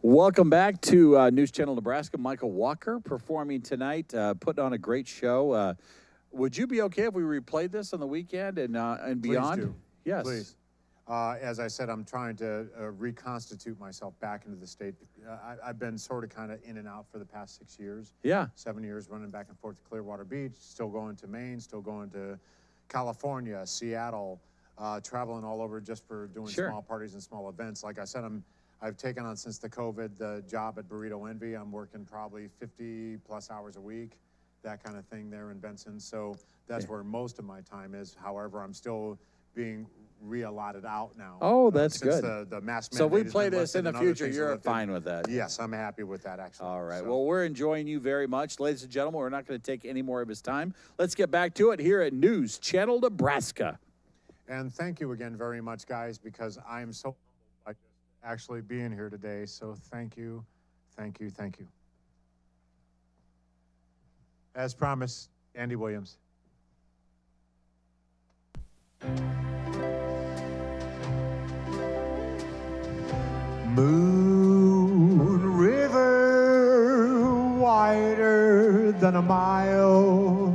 Welcome back to News Channel Nebraska. Michael Walker performing tonight, putting on a great show. Would you be okay if we replayed this on the weekend and beyond? Please do. Yes. Please. As I said, I'm trying to reconstitute myself back into the state. I've been sort of kind of in and out for the past 6 years. Yeah. 7 years running back and forth to Clearwater Beach, still going to Maine, still going to California, Seattle, traveling all over just for doing small parties and small events. Like I said, I've taken on since the COVID the job at Burrito Envy. I'm working probably 50 plus hours a week, that kind of thing there in Benson. So that's where most of my time is. However, I'm still being re-allotted out now. Oh, that's since good. The mass So if we mandate play has been this in lifted the and other future, things are you're lifted. fine with that? Yes, I'm happy with that, actually. All right. So. Well, we're enjoying you very much. Ladies and gentlemen, we're not going to take any more of his time. Let's get back to it here at News Channel Nebraska. And thank you again very much, guys, because I am so humbled by actually being here today. So thank you, thank you, thank you. As promised, Andy Williams. Moon River, wider than a mile.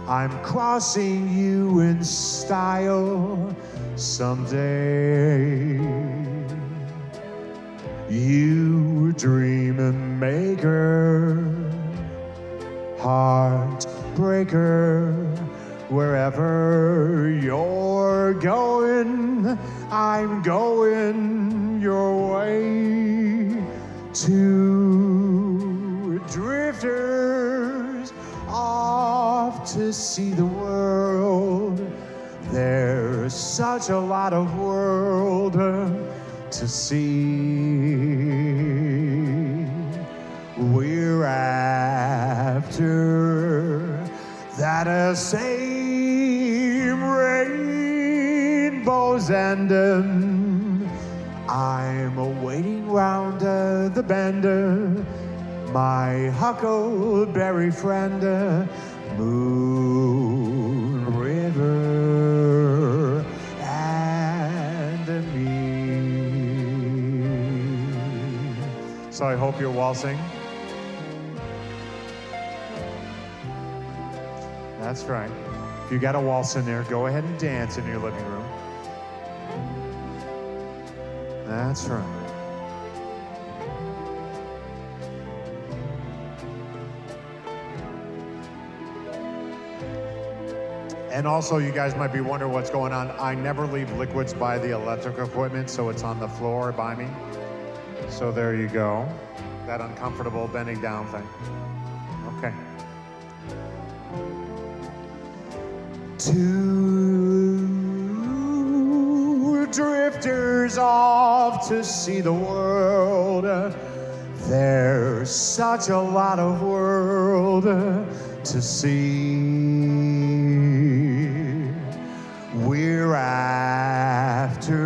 I'm crossing you in style someday. You dream maker, heartbreaker, wherever you're going, I'm going your way. Two drifters off to see the world. There's such a lot of world to see. We're after that same rainbow's ending. I'm waiting round the bend, my huckleberry friend, Moon River and me. So I hope you're waltzing. That's right. If you got a waltz in there, go ahead and dance in your living room. That's right. And also, you guys might be wondering what's going on. I never leave liquids by the electric equipment, so it's on the floor by me. So there you go. That uncomfortable bending down thing. Okay. Two drifters off to see the world. There's such a lot of world to see. We're after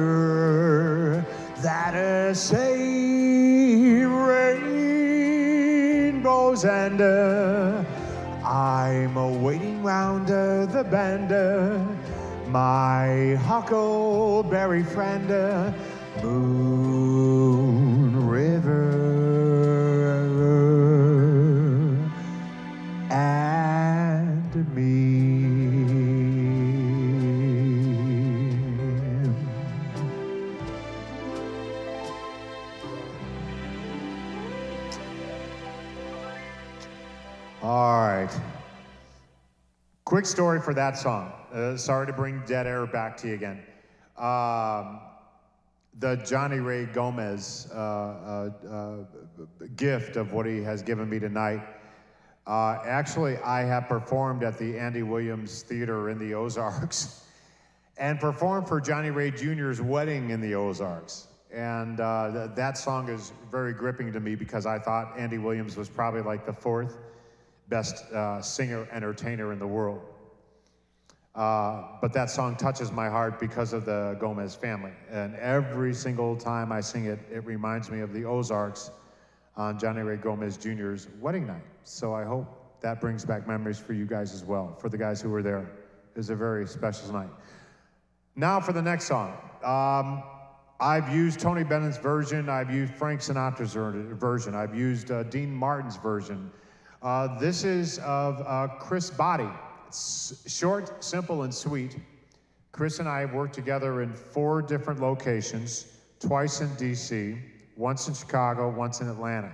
that same rainbow's end. I'm waiting round the bend, my huckleberry friend, Moon River and me. All right. Quick story for that song. Sorry to bring dead air back to you again. The Johnny Ray Gomez gift of what he has given me tonight. Actually, I have performed at the Andy Williams Theater in the Ozarks and performed for Johnny Ray Jr.'s wedding in the Ozarks. And that song is very gripping to me because I thought Andy Williams was probably like the fourth best singer-entertainer in the world. But that song touches my heart because of the Gomez family. And every single time I sing it, it reminds me of the Ozarks on Johnny Ray Gomez Jr.'s wedding night. So I hope that brings back memories for you guys as well, for the guys who were there. It was a very special night. Now for the next song. I've used Tony Bennett's version. I've used Frank Sinatra's version. I've used Dean Martin's version. This is of Chris Botti. It's short, simple, and sweet. Chris and I have worked together in 4 different locations, twice in D.C., once in Chicago, once in Atlanta.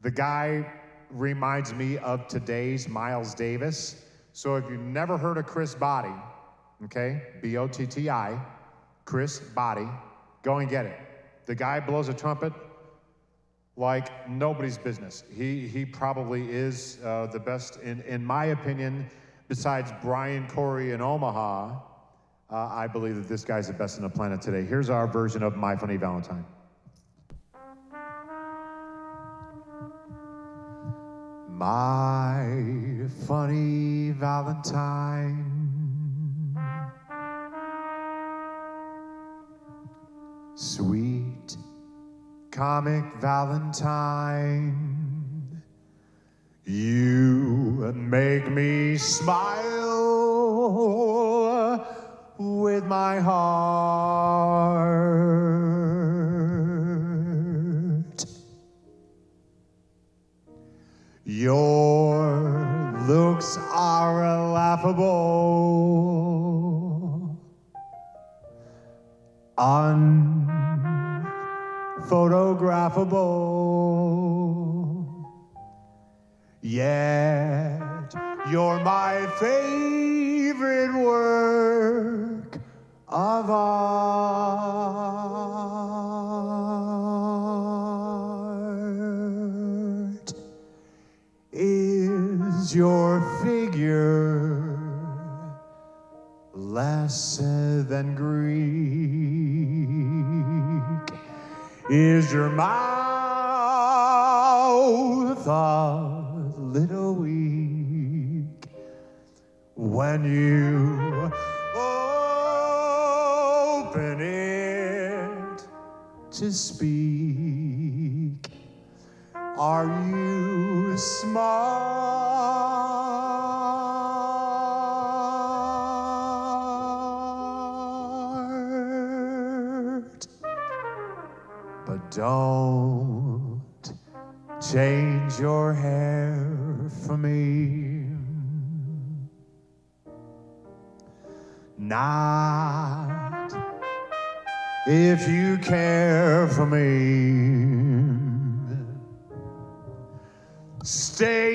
The guy reminds me of today's Miles Davis. So if you've never heard of Chris Botti, okay, B-O-T-T-I, Chris Botti, go and get it. The guy blows a trumpet like nobody's business. He probably is the best, in my opinion, besides Brian Corey in Omaha. I believe that this guy's the best on the planet today. Here's our version of My Funny Valentine. My funny Valentine, sweet comic Valentine, you make me smile with my heart. Your looks are laughable, unphotographable, yet you're my favorite work of art. Is your figure less than Greek? Is your mouth a little weak when you open it to speak? Are you smart? But don't change your hair for me. Not if you care for me. Stay,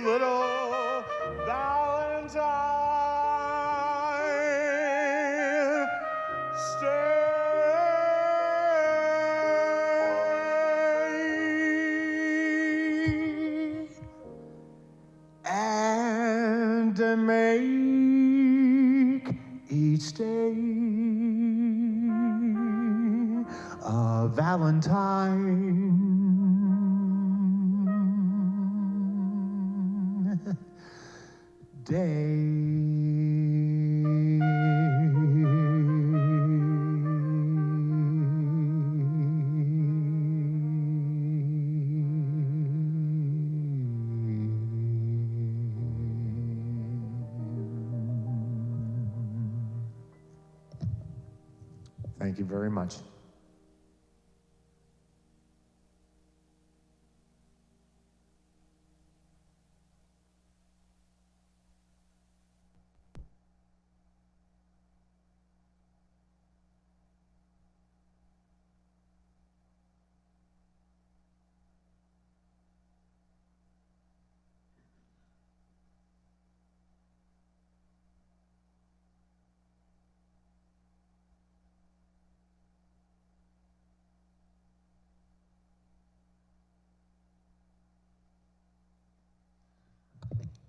little Valentine. Stay and make each day a Valentine day. Thank you very much.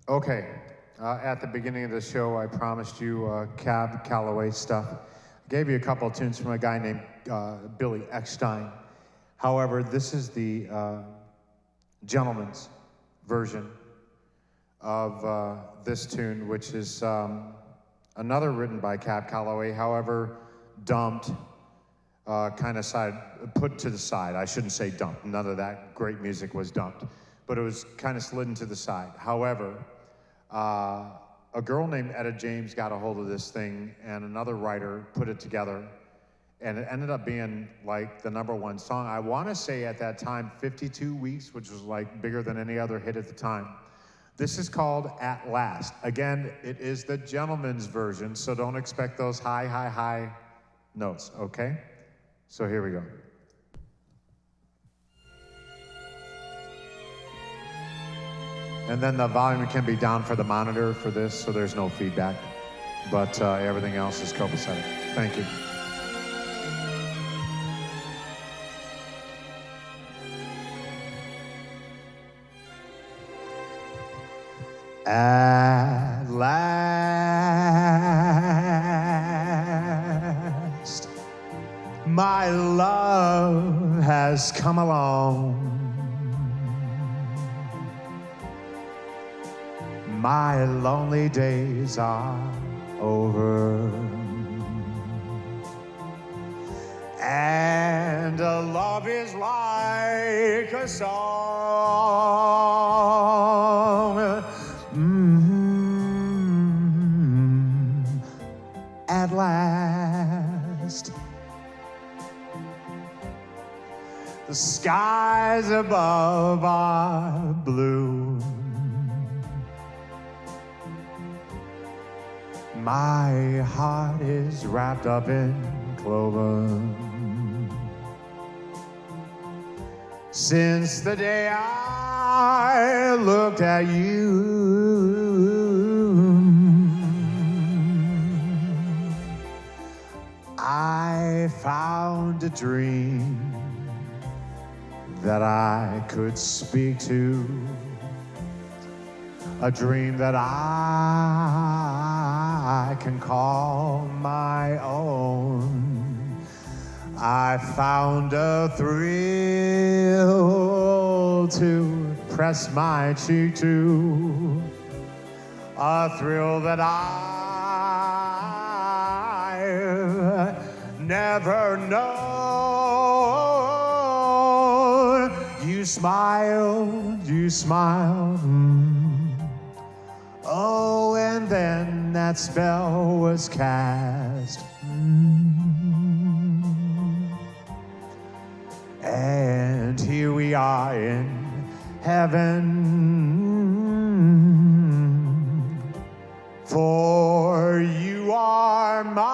Okay, at the beginning of the show, I promised you Cab Calloway stuff. I gave you a couple of tunes from a guy named Billy Eckstein. However, this is the gentleman's version of this tune, which is another written by Cab Calloway, however, dumped, kind of put to the side. I shouldn't say dumped. None of that great music was dumped, but it was kind of slidden to the side. However, a a girl named Etta James got a hold of this thing, and another writer put it together, and it ended up being like the #1 song. I want to say at that time 52 weeks, which was like bigger than any other hit at the time. This is called At Last. Again, it is the gentleman's version, so don't expect those high, high, high notes, okay? So here we go. And then the volume can be down for the monitor for this, so there's no feedback. But everything else is copacetic. Thank you. At last, my love has come along. My lonely days are over, and love is like a song. At last, the skies above are blue. My heart is wrapped up in clover. Since the day I looked at you, I found a dream that I could speak to, a dream that I can call my own. I found a thrill to press my cheek to, a thrill that I've never known. You smiled, oh, and then that spell was cast. And here we are in heaven, for you are mine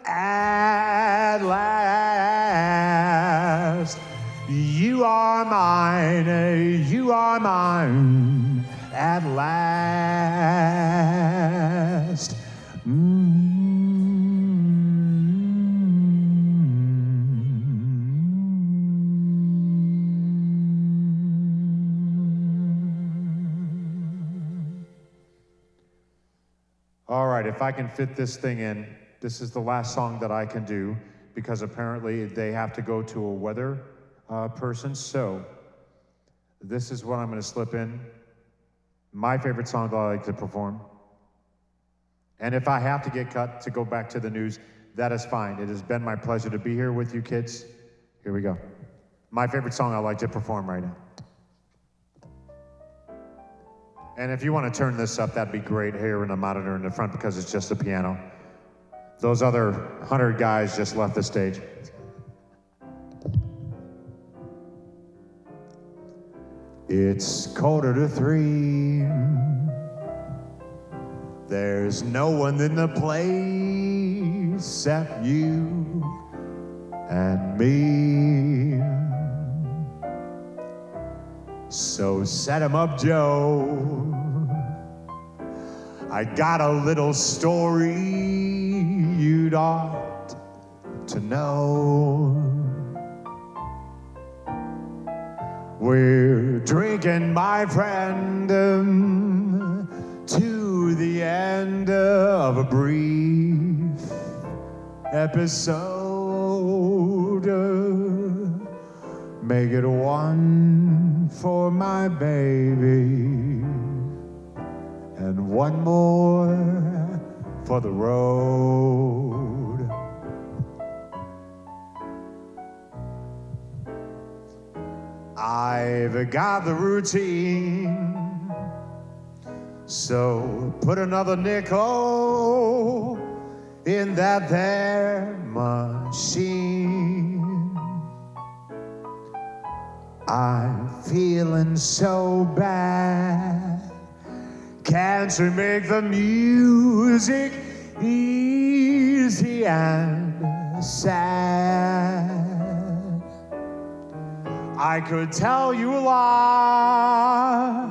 at last. You are mine, you are mine at last. All right, if I can fit this thing in, this is the last song that I can do, because apparently they have to go to a weather person. So this is what I'm going to slip in. My favorite song that I like to perform. And if I have to get cut to go back to the news, that is fine. It has been my pleasure to be here with you kids. Here we go. My favorite song I like to perform right now. And if you want to turn this up, that'd be great here in the monitor in the front, because it's just a piano. Those other 100 guys just left the stage. It's 2:45. There's no one in the place except you and me. So set 'em up, Joe. I got a little story you'd ought to know. We're drinking, my friend, to the end of a brief episode. Make it one for my baby and one more for the road. I've got the routine, so put another nickel in that there machine. I'm feeling so bad. Can't you make the music easy and sad? I could tell you a lot,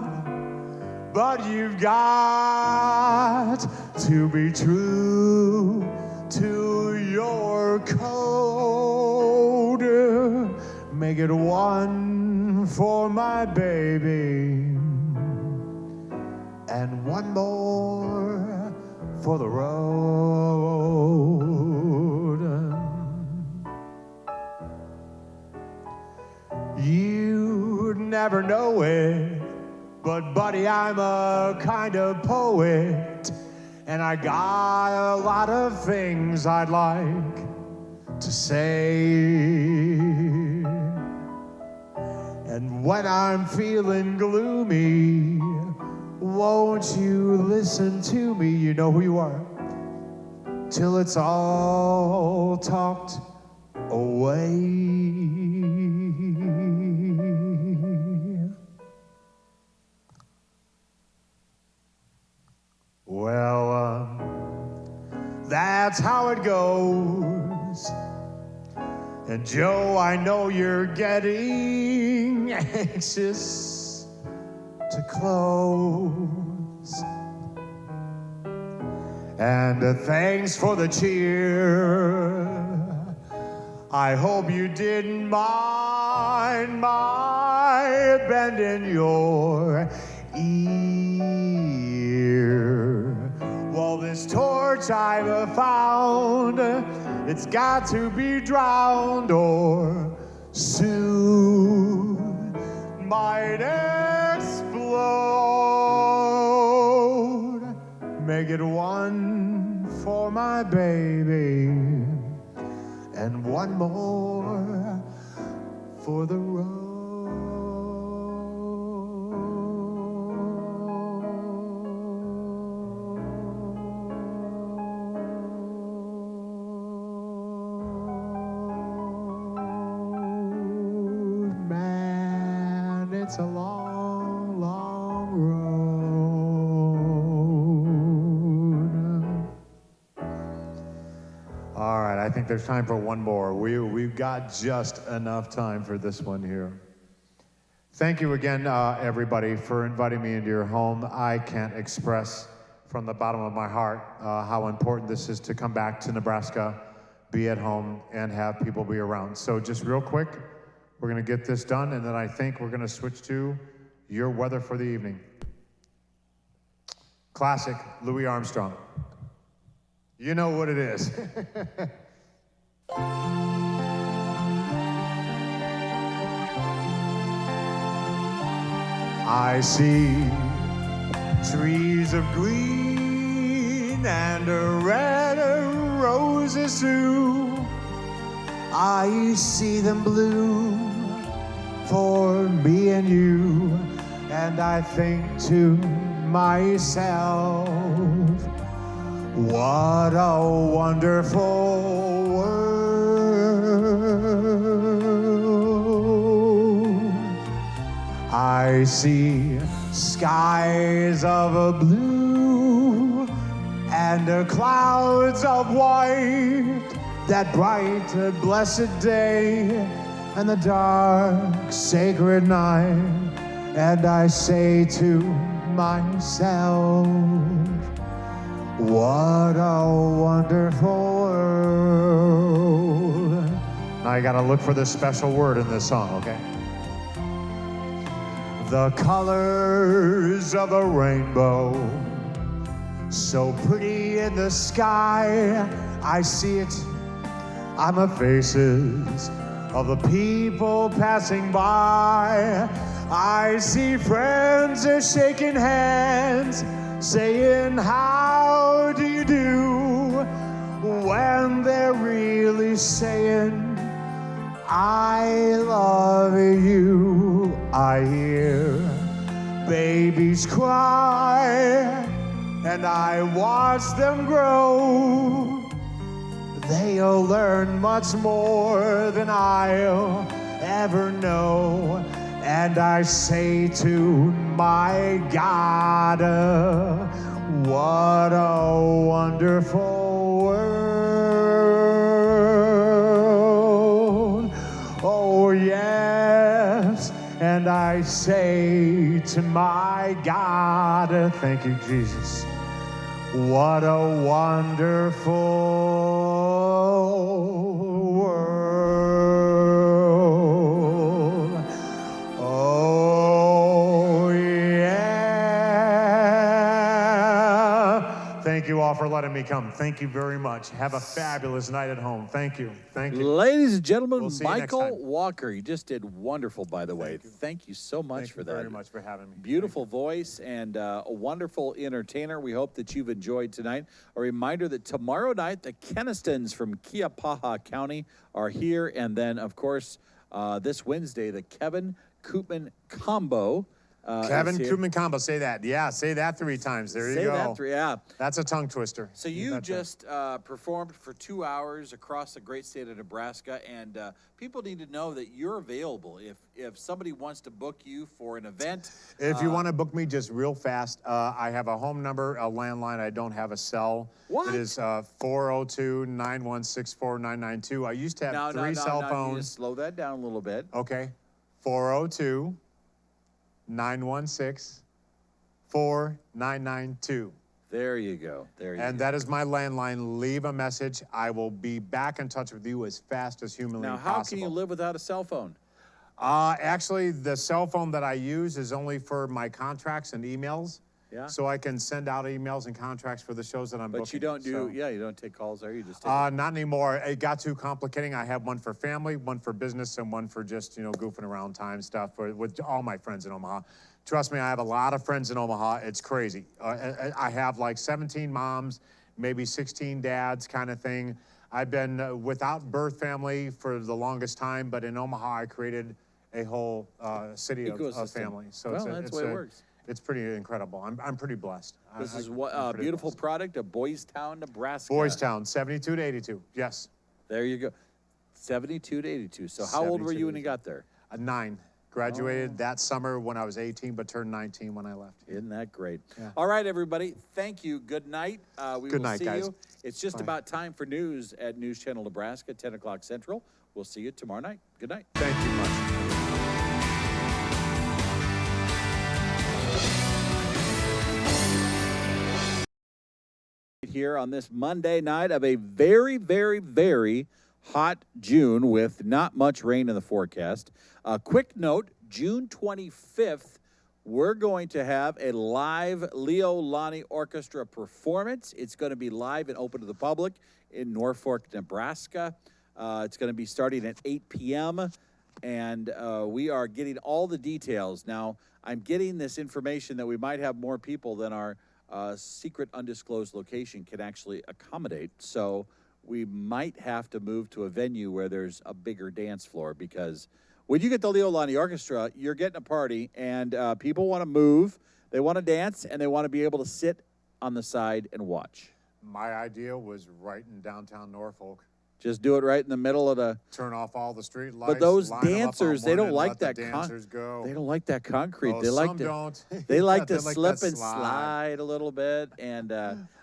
but you've got to be true to your code. Make it one for my baby and one more for the road. You'd never know it, but buddy, I'm a kind of poet, and I got a lot of things I'd like to say. And when I'm feeling gloomy, won't you listen to me? You know who you are. Till it's all talked away. Well, that's how it goes. And Joe, I know you're getting anxious to close. And thanks for the cheer. I hope you didn't mind my bending your ear. Well, this torch I've found, it's got to be drowned or soon might explode. Make it one for my baby and one more for the road. Man, it's a long, long road. All right, I think there's time for one more. We've got just enough time for this one here. Thank you again, everybody, for inviting me into your home. I can't express from the bottom of my heart how important this is to come back to Nebraska, be at home, and have people be around. So just real quick, we're going to get this done, and then I think we're going to switch to your weather for the evening. Classic Louis Armstrong. You know what it is. I see trees of green and red roses too. I see them bloom for me and you, and I think to myself, what a wonderful world. I see skies of a blue and clouds of white, that bright, blessed day and the dark, sacred night. And I say to myself, what a wonderful world. Now you gotta look for this special word in this song, okay? The colors of the rainbow, so pretty in the sky. I see it on the faces of the people passing by. I see friends are shaking hands, saying, how do you do? When they're really saying, I love you. I hear babies cry, and I watch them grow. They'll learn much more than I'll ever know. And I say to my God, what a wonderful world. Oh, yes. And I say to my God, thank you, Jesus. What a wonderful world. Oh, yeah. Thank you all for letting me come. Thank you very much. Have a fabulous night at home. Thank you. Thank you. Ladies and gentlemen, We'll see you next Michael time. Walker. You just did wonderful, by the way. Thank you so much for that. Thank you very much for having me. Beautiful voice and a wonderful entertainer. We hope that you've enjoyed tonight. A reminder that tomorrow night, the Kennistons from Kiapaha County are here. And then, of course, this Wednesday, the Kevin Koopman Combo. Kevin Koopman Combo, say that. Yeah, say that 3 times. There you go. Say that 3, yeah. That's a tongue twister. So you just performed for 2 hours across the great state of Nebraska, and people need to know that you're available. If somebody wants to book you for an event. If you want to book me just real fast, I have a home number, a landline. I don't have a cell. What? It is 402-916-4992. I used to have 3 cell phones. You just slow that down a little bit. Okay. 402-916-4992. There you go. There you go. And that is my landline. Leave a message. I will be back in touch with you as fast as humanly possible. Now, how can you live without a cell phone? Actually, the cell phone that I use is only for my contracts and emails. Yeah. So I can send out emails and contracts for the shows that I'm booking. But you don't do, so. yeah, you don't take calls there. You just take Not anymore. It got too complicating. I have one for family, one for business, and one for just, goofing around time stuff with all my friends in Omaha. Trust me, I have a lot of friends in Omaha. It's crazy. I have like 17 moms, maybe 16 dads kind of thing. I've been without birth family for the longest time, but in Omaha, I created a whole city of family. So well, that's the way it works. It's pretty incredible. I'm pretty blessed. This is a beautiful product of Boys Town, Nebraska. Boys Town, 72 to 82. Yes. There you go. 72 to 82. So how old were you when you got there? 9. Graduated that summer when I was 18, but turned 19 when I left. Isn't that great? Yeah. All right, everybody. Thank you. Good night. Good night, see guys. you. It's just about time for news at News Channel Nebraska, 10 o'clock Central. We'll see you tomorrow night. Good night. Thank you much. Here on this Monday night of a very, very, very hot June with not much rain in the forecast. A quick note, June 25th, we're going to have a live Leo Lonnie Orchestra performance. It's going to be live and open to the public in Norfolk, Nebraska. It's going to be starting at 8 p.m., and we are getting all the details. Now, I'm getting this information that we might have more people than our secret undisclosed location can actually accommodate. So we might have to move to a venue where there's a bigger dance floor, because when you get the Leo Lonnie Orchestra, you're getting a party, and people want to move, they want to dance, and they want to be able to sit on the side and watch. My idea was right in downtown Norfolk. Just do it right in the middle of the. Turn off all the street lights. But those line 'em up on dancers, they one don't end, like let the that. dancers go. They don't like that concrete. Oh, they like some to. don't. They like They to like slip that and slide a little bit. And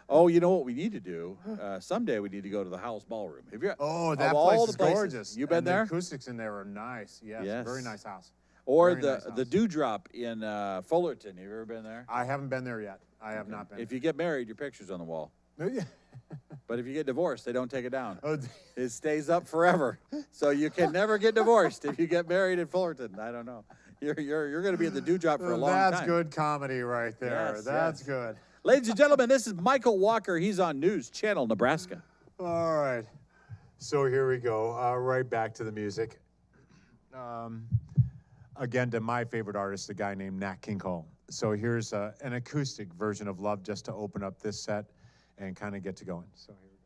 oh, you know what we need to do? Someday we need to go to the House Ballroom. Have you? Oh, that all place the is places, gorgeous. You been and there? The acoustics in there are nice. Yes. Very nice house. Or Very nice house. the Dewdrop in Fullerton. Have you ever been there? I haven't been there yet. I have not been. If you get married, your picture's on the wall. But if you get divorced, they don't take it down. Oh, It stays up forever. So you can never get divorced if you get married in Fullerton. I don't know. You're going to be at the Dewdrop for a long time. That's good comedy right there. Yes, That's yes. good. Ladies and gentlemen, this is Michael Walker. He's on News Channel Nebraska. All right. So here we go. Right back to the music. Again, to my favorite artist, a guy named Nat King Cole. So here's an acoustic version of Love just to open up this set and kind of get to going. So here we go.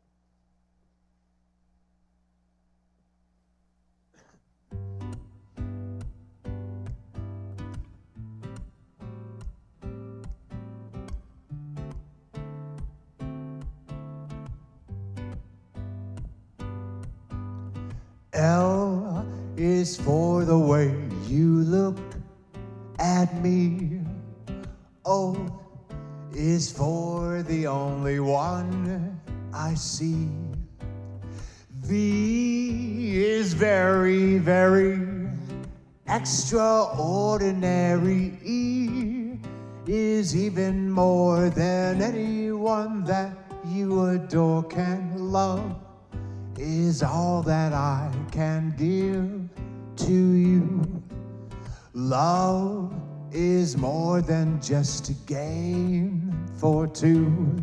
L is for the way you look at me. O is for the only one I see. V is very, very extraordinary. E is even more than anyone that you adore can love. Is all that I can give to you. Love is more than just a game for two.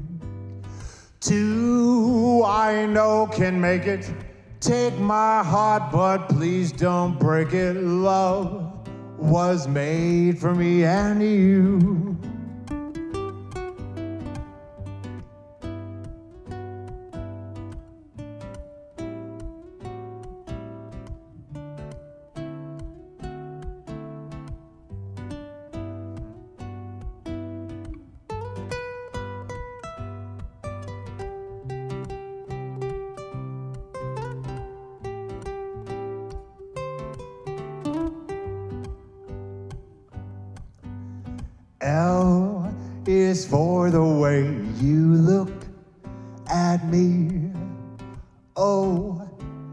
Two, I know can make it. Take my heart, but please don't break it. Love was made for me and you. L is for the way you look at me. O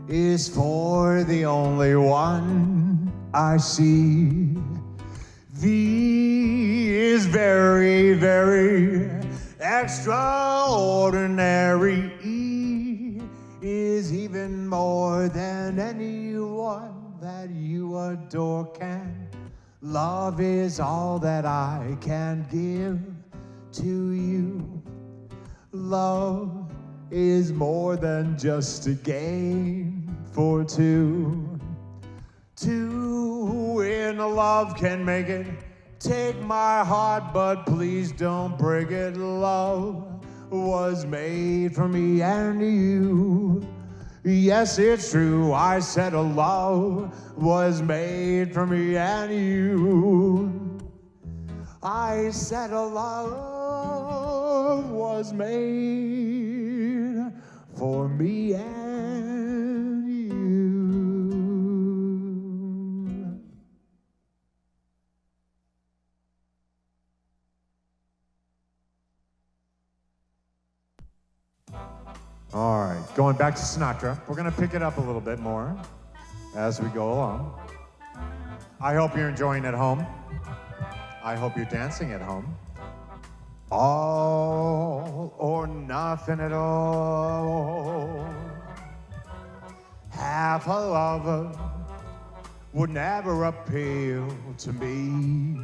is for the only one I see. V is very, very extraordinary. E is even more than anyone that you adore can. Love is all that I can give to you. Love is more than just a game for two. Two in love can make it. Take my heart, but please don't break it. Love was made for me and you. Yes, it's true, I said a love was made for me and you. I said a love was made for me and you. All right, going back to Sinatra. We're going to pick it up a little bit more as we go along. I hope you're enjoying at home. I hope you're dancing at home. All or nothing at all. Half a lover would never appeal to me.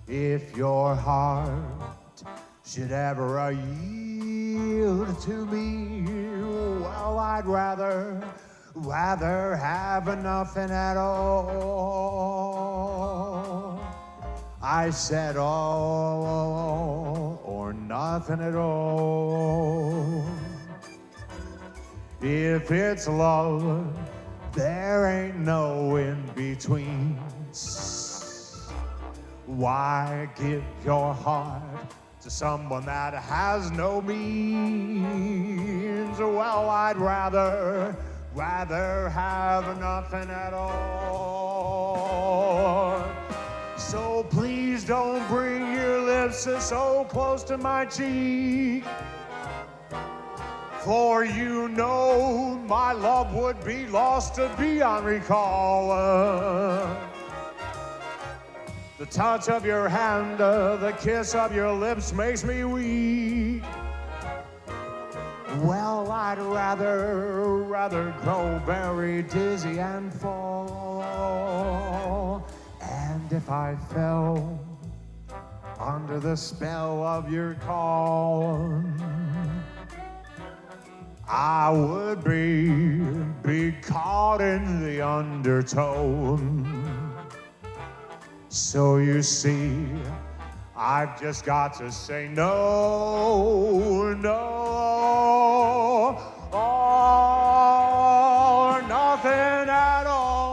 If your heart should ever yield to me, well, I'd rather have nothing at all. I said all or nothing at all. If it's love, there ain't no in between. Why give your heart to someone that has no means? Well, I'd rather have nothing at all. So please don't bring your lips so close to my cheek, for you know my love would be lost to beyond recall. The touch of your hand, the kiss of your lips makes me weak. Well, I'd rather grow very dizzy and fall. And if I fell under the spell of your call, I would be caught in the undertone. So you see, I've just got to say no, or nothing at all.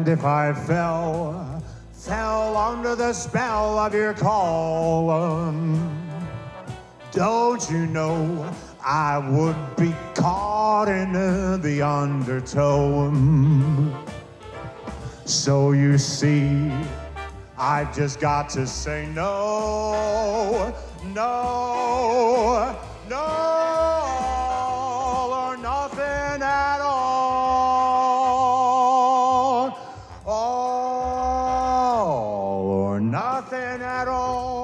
And if I fell under the spell of your call, don't you know I would be caught in the undertow. So you see, I've just got to say no, no, no, or nothing at all. All or nothing at all.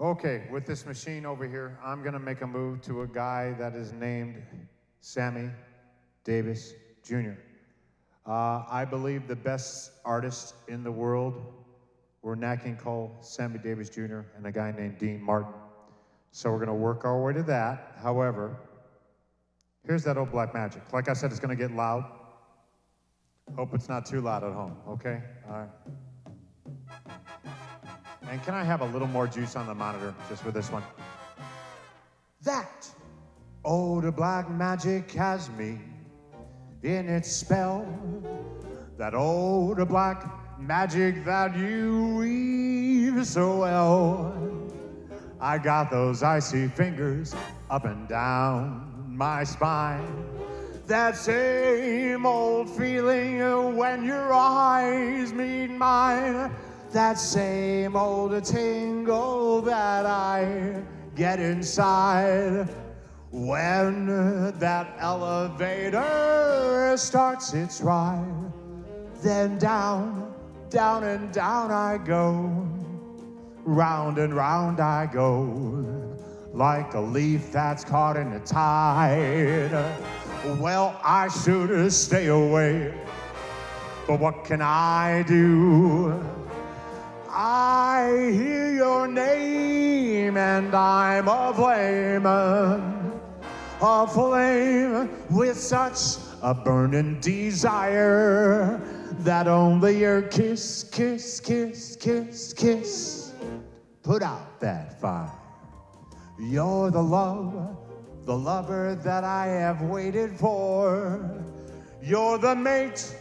Okay, with this machine over here, I'm gonna make a move to a guy that is named Sammy Davis Jr. I believe the best artists in the world were Nat King Cole, Sammy Davis Jr., and a guy named Dean Martin. So we're gonna work our way to that. However, here's that old black magic. Like I said, it's gonna get loud. Hope it's not too loud at home, okay? All right. And can I have a little more juice on the monitor just for this one? That old black magic has me in its spell. That old black magic that you weave so well. I got those icy fingers up and down my spine. That same old feeling when your eyes meet mine. That same old tingle that I get inside when that elevator starts its ride. Then down, down and down I go, round and round I go, like a leaf that's caught in the tide. Well, I should stay away, but what can I do? I hear your name and I'm aflame with such a burning desire that only your kiss, kiss, kiss, kiss, kiss put out that fire. You're the lover that I have waited for. You're the mate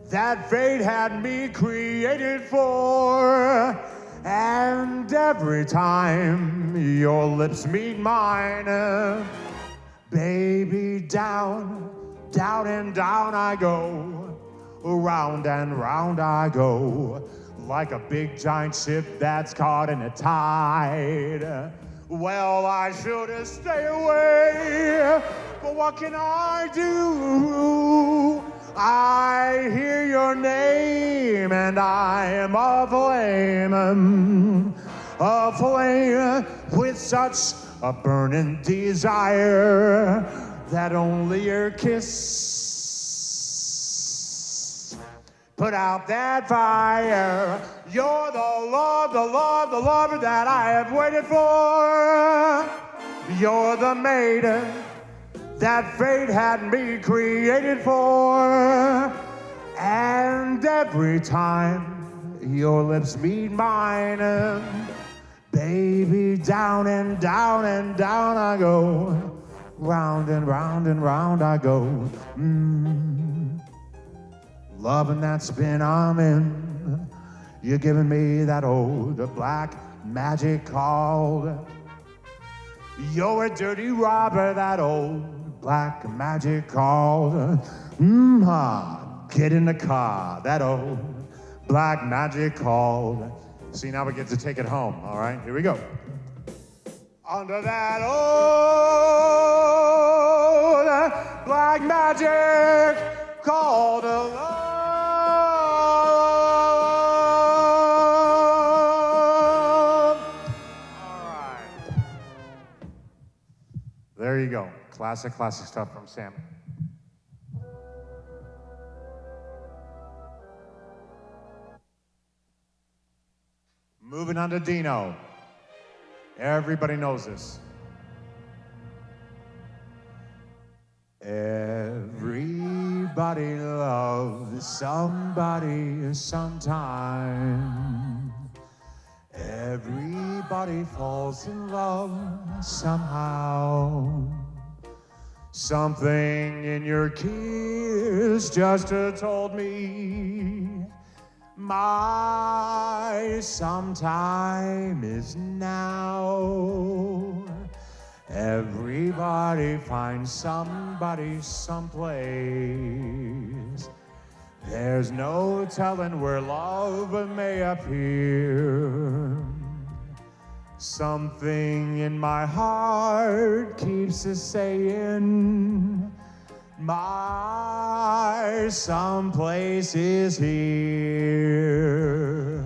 that fate had me created for. And every time your lips meet mine, baby, down, down and down I go, round and round I go, like a big giant ship that's caught in a tide. Well, I should stay away, but what can I do? I hear your name and I am aflame with such a burning desire that only your kiss put out that fire. You're the lover that I have waited for. You're the maiden that fate had me created for. And every time your lips meet mine, baby, down and down and down I go, round and round and round I go. Loving that spin I'm in, you're giving me that old black magic called. You're a dirty robber, that old black magic called. Get in the car, that old black magic called. See, now we get to take it home, all right? Here we go. Under that old black magic called love. All right. There you go. Classic stuff from Sam. Moving on to Dino. Everybody knows this. Everybody loves somebody sometime. Everybody falls in love somehow. Something in your kiss just told me my sometime is now. Everybody finds somebody someplace. There's no telling where love may appear. Something in my heart keeps saying, my someplace is here.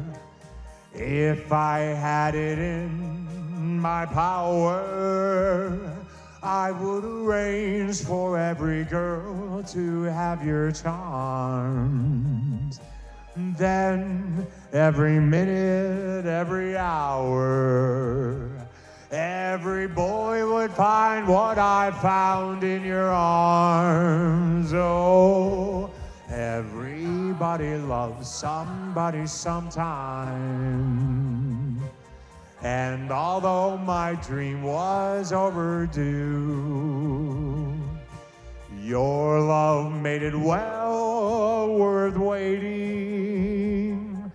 If I had it in my power, I would arrange for every girl to have your charms. Then every minute, every hour, every boy would find what I found in your arms. Oh, everybody loves somebody sometime. And although my dream was overdue, your love made it well worth waiting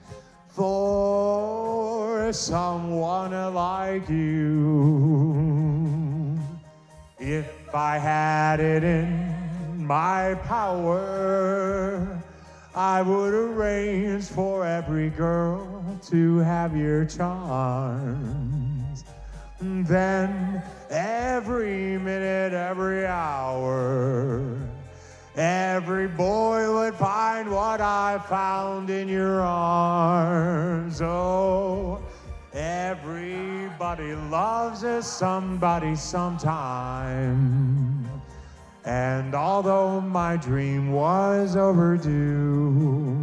for someone like you. If I had it in my power, I would arrange for every girl to have your charms. Then every minute, every hour, every boy would find what I found in your arms. Oh, everybody loves somebody sometime. And although my dream was overdue,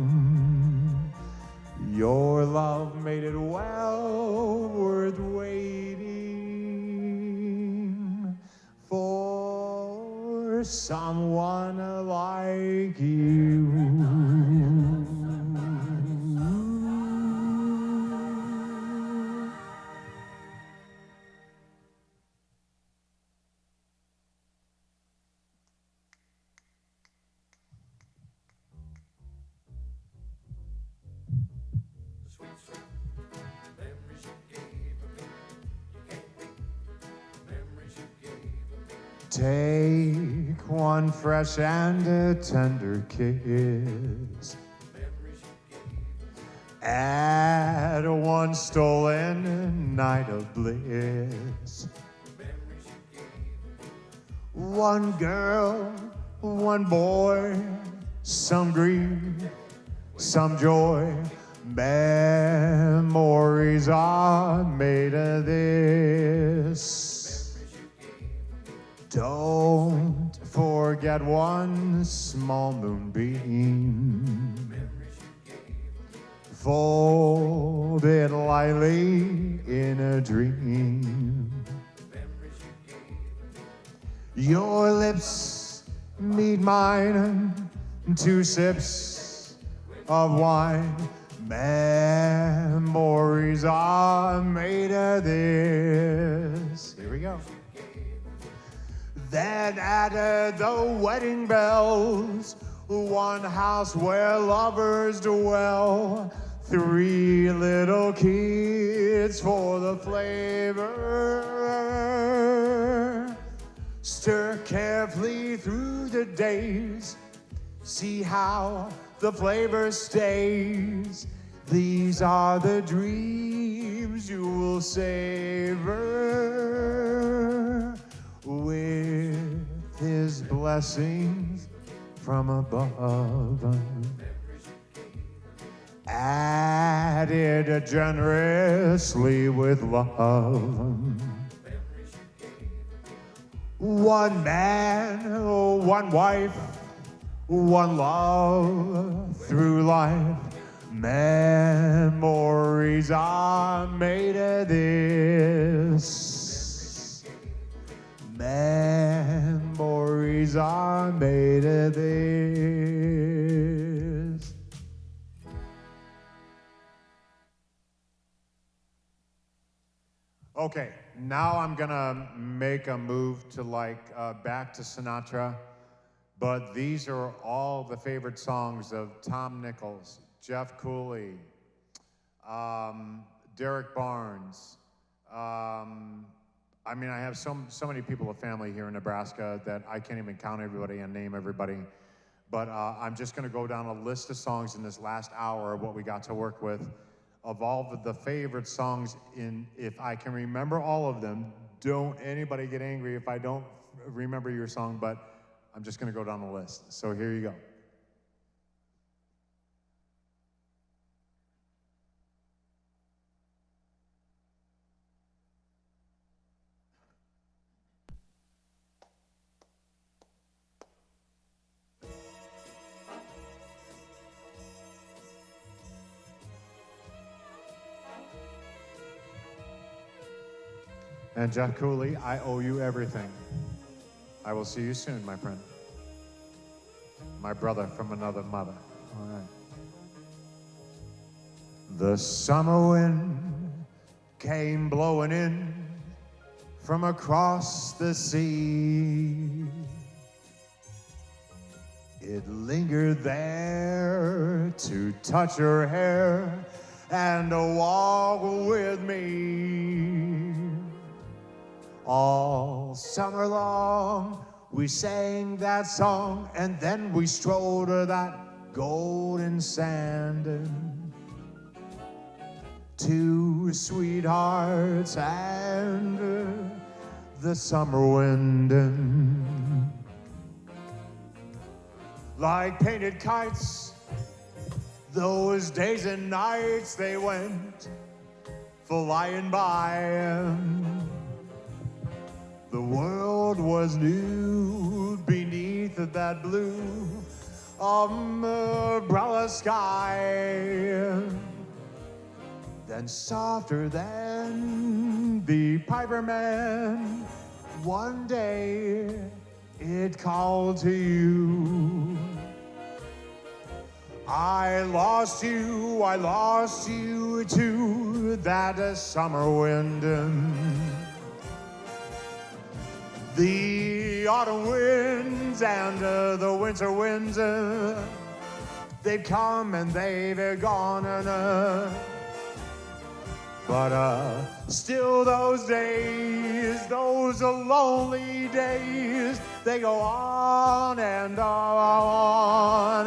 your love made it well worth waiting for someone like you. Take one fresh and a tender kiss. Add one stolen night of bliss. One girl, one boy, some grief, some joy. Memories are made of this. Don't forget one small moonbeam, folded lightly in a dream. Your lips meet mine, 2 sips of wine. Memories are made of this. Here we go. Then added the wedding bells, one house where lovers dwell, 3 little kids for the flavor. Stir carefully through the days, see how the flavor stays. These are the dreams you will savor, with his blessings from above, added generously with love. One man, one wife, one love through life. Memories are made of this. Memories are made of this. Okay, now I'm gonna make a move to back to Sinatra, but these are all the favorite songs of Tom Nichols, Jeff Cooley, Derek Barnes. I mean, I have so many people of family here in Nebraska that I can't even count everybody and name everybody. But I'm just gonna go down a list of songs in this last hour of what we got to work with. Of all of the favorite songs, if I can remember all of them, don't anybody get angry if I don't remember your song, but I'm just gonna go down the list. So here you go. And Jeff Cooley, I owe you everything. I will see you soon, my friend. My brother from another mother. All right. The summer wind came blowing in from across the sea. It lingered there to touch her hair and to walk with me. All summer long, we sang that song, and then we strolled to that golden sand. Two sweethearts and the summer wind. Like painted kites, those days and nights they went flying by. The world was new beneath that blue umbrella sky. Then softer than the piper man, one day it called to you. I lost you to that summer wind. The autumn winds and the winter winds, they've come and they've gone. But still those days, those lonely days, they go on and on.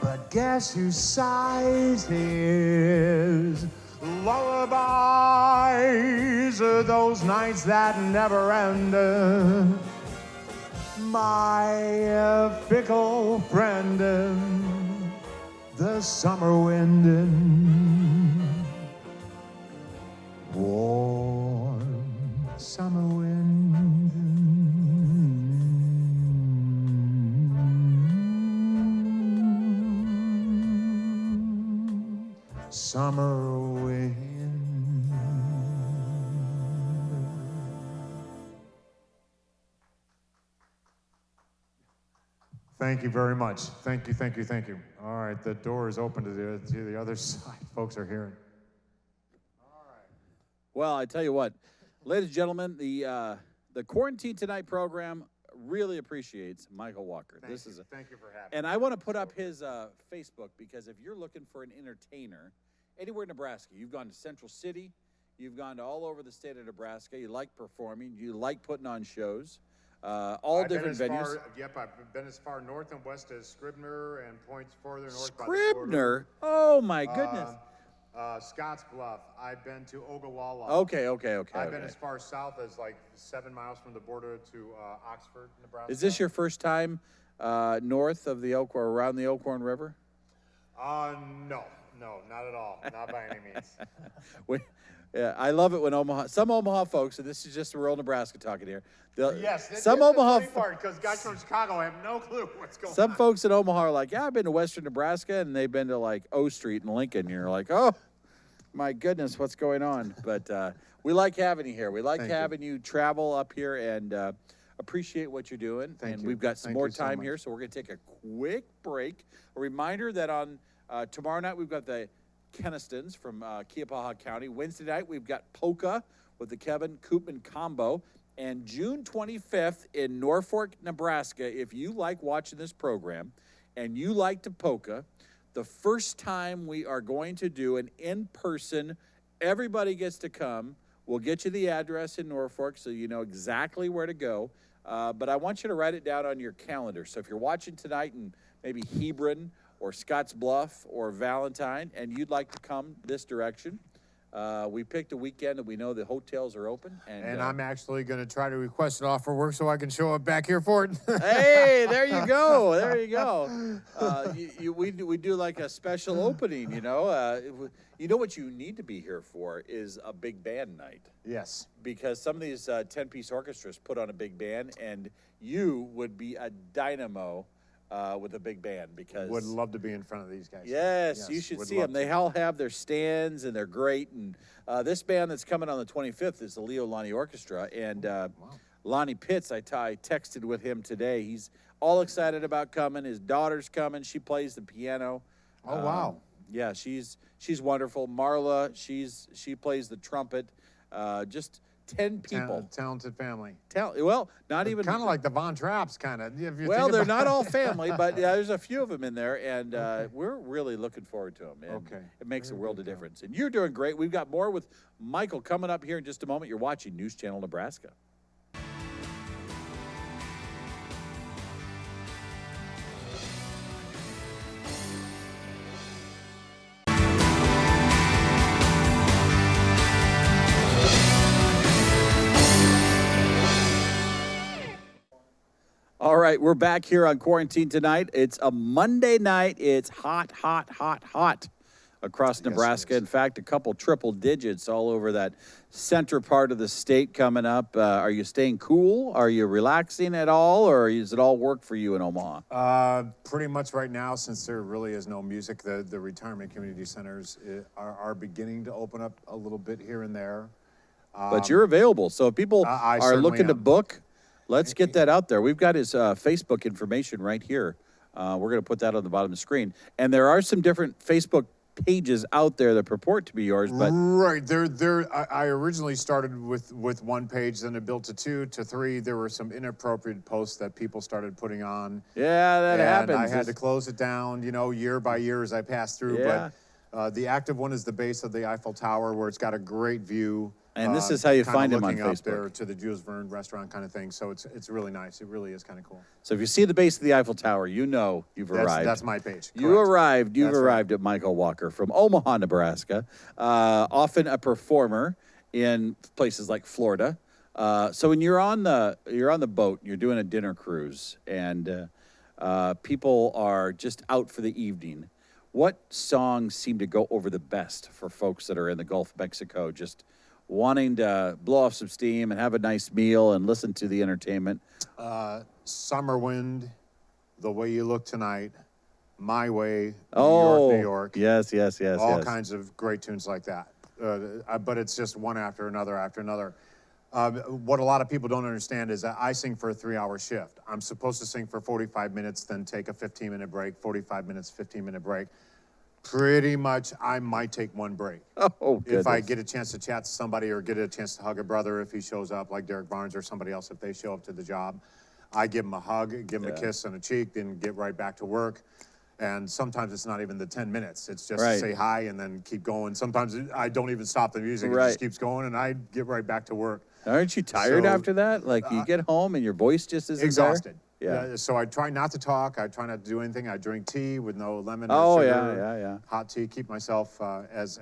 But guess who sighs his lullabies, those nights that never end? My fickle friend, the summer wind. Warm summer wind. Summer wind. Thank you very much. Thank you, thank you, thank you. All right, the door is open to the other side. Folks are hearing. Well, I tell you what, ladies and gentlemen, the Quarantine Tonight program really appreciates Michael Walker. Thank you for having me. And I want to put up his Facebook, because if you're looking for an entertainer anywhere in Nebraska, you've gone to Central City, you've gone to all over the state of Nebraska, you like performing, you like putting on shows, all different venues. I've been as far north and west as Scribner and points further north. Scribner? Oh my goodness. Scotts Bluff. I've been to Ogallala. Okay. I've been as far south as like 7 miles from the border to Oxford, Nebraska. Is this your first time north of the Elkhorn, around the Elkhorn River? No, not at all. Not by any means. Yeah, I love it when some Omaha folks, and this is just rural Nebraska talking here. Yes, some Omaha part because guys from Chicago have no clue what's going on. Some folks in Omaha are like, yeah, I've been to Western Nebraska, and they've been to like O Street in Lincoln. And you're like, oh, my goodness, what's going on? But we like having you here. We like having you travel up here and appreciate what you're doing. Thank you. We've got some more time so here, so we're going to take a quick break. A reminder that on tomorrow night we've got the Kennistons from Keapaha County. Wednesday night we've got Polka with the Kevin Koopman combo. And June 25th in Norfolk, Nebraska, if you like watching this program and you like to polka, the first time we are going to do an in-person, everybody gets to come. We'll get you the address in Norfolk so you know exactly where to go. But I want you to write it down on your calendar. So if you're watching tonight in maybe Hebron or Scotts Bluff or Valentine and you'd like to come this direction, we picked a weekend that we know the hotels are open. And I'm actually going to try to request it off for work so I can show up back here for it. Hey, there you go. There you go. We do like a special opening, you know. You know what you need to be here for is a big band night. Yes. Because some of these 10-piece orchestras put on a big band, and you would be a dynamo with a big band because would love to be in front of these guys. Yes, you should see them. They all have their stands and they're great. And this band that's coming on the 25th is the Leo Lonnie Orchestra. And Lonnie Pitts, I texted with him today. He's all excited about coming. His daughter's coming. She plays the piano. Oh wow! Yeah, she's wonderful. Marla, she plays the trumpet. Just 10 people. Talented family. Well, not even kind of like the Von Trapps, kind of. Well, they're not all family, but yeah, there's a few of them in there, and we're really looking forward to them. And it makes a world of difference. And you're doing great. We've got more with Michael coming up here in just a moment. You're watching News Channel Nebraska. All right, we're back here on Quarantine tonight. It's a Monday night. It's hot, hot, hot, hot across Nebraska. In fact, a couple triple digits all over that center part of the state coming up. Are you staying cool? Are you relaxing at all, or is it all work for you in Omaha? Pretty much right now, since there really is no music, the retirement community centers are beginning to open up a little bit here and there. But you're available, so if people are looking to book, let's get that out there. We've got his Facebook information right here. We're going to put that on the bottom of the screen. And there are some different Facebook pages out there that purport to be yours. But right. I originally started with one page, then it built to 2 to 3. There were some inappropriate posts that people started putting on. Yeah, that happens. I had to close it down, year by year as I passed through. Yeah. But the active one is the base of the Eiffel Tower, where it's got a great view. And this is how you find him on looking up Facebook. there to the Jules Verne restaurant kind of thing. So it's really nice. It really is kind of cool. So if you see the base of the Eiffel Tower, you know you've arrived. That's my page. You arrived. You've arrived at Michael Walker from Omaha, Nebraska. Often a performer in places like Florida. So when you're on the boat, you're doing a dinner cruise, and people are just out for the evening. What songs seem to go over the best for folks that are in the Gulf of Mexico, just wanting to blow off some steam and have a nice meal and listen to the entertainment? Summer Wind, The Way You Look Tonight, My Way, New York. Yes. All kinds of great tunes like that. But it's just one after another after another. What a lot of people don't understand is that I sing for a 3-hour shift. I'm supposed to sing for 45 minutes, then take a 15-minute break, 45 minutes, 15-minute break. Pretty much, I might take one break. Oh, goodness. If I get a chance to chat to somebody or get a chance to hug a brother if he shows up, like Derek Barnes or somebody else, if they show up to the job, I give him a hug, give him a kiss on the cheek, then get right back to work. And sometimes it's not even the 10 minutes. It's just to say hi and then keep going. Sometimes I don't even stop the music. It just keeps going, and I get right back to work. Aren't you tired after that? Like you get home and your voice just isn't exhausted. There? Yeah. So I try not to talk. I try not to do anything. I drink tea with no lemon or sugar. Yeah. Hot tea. Keep myself as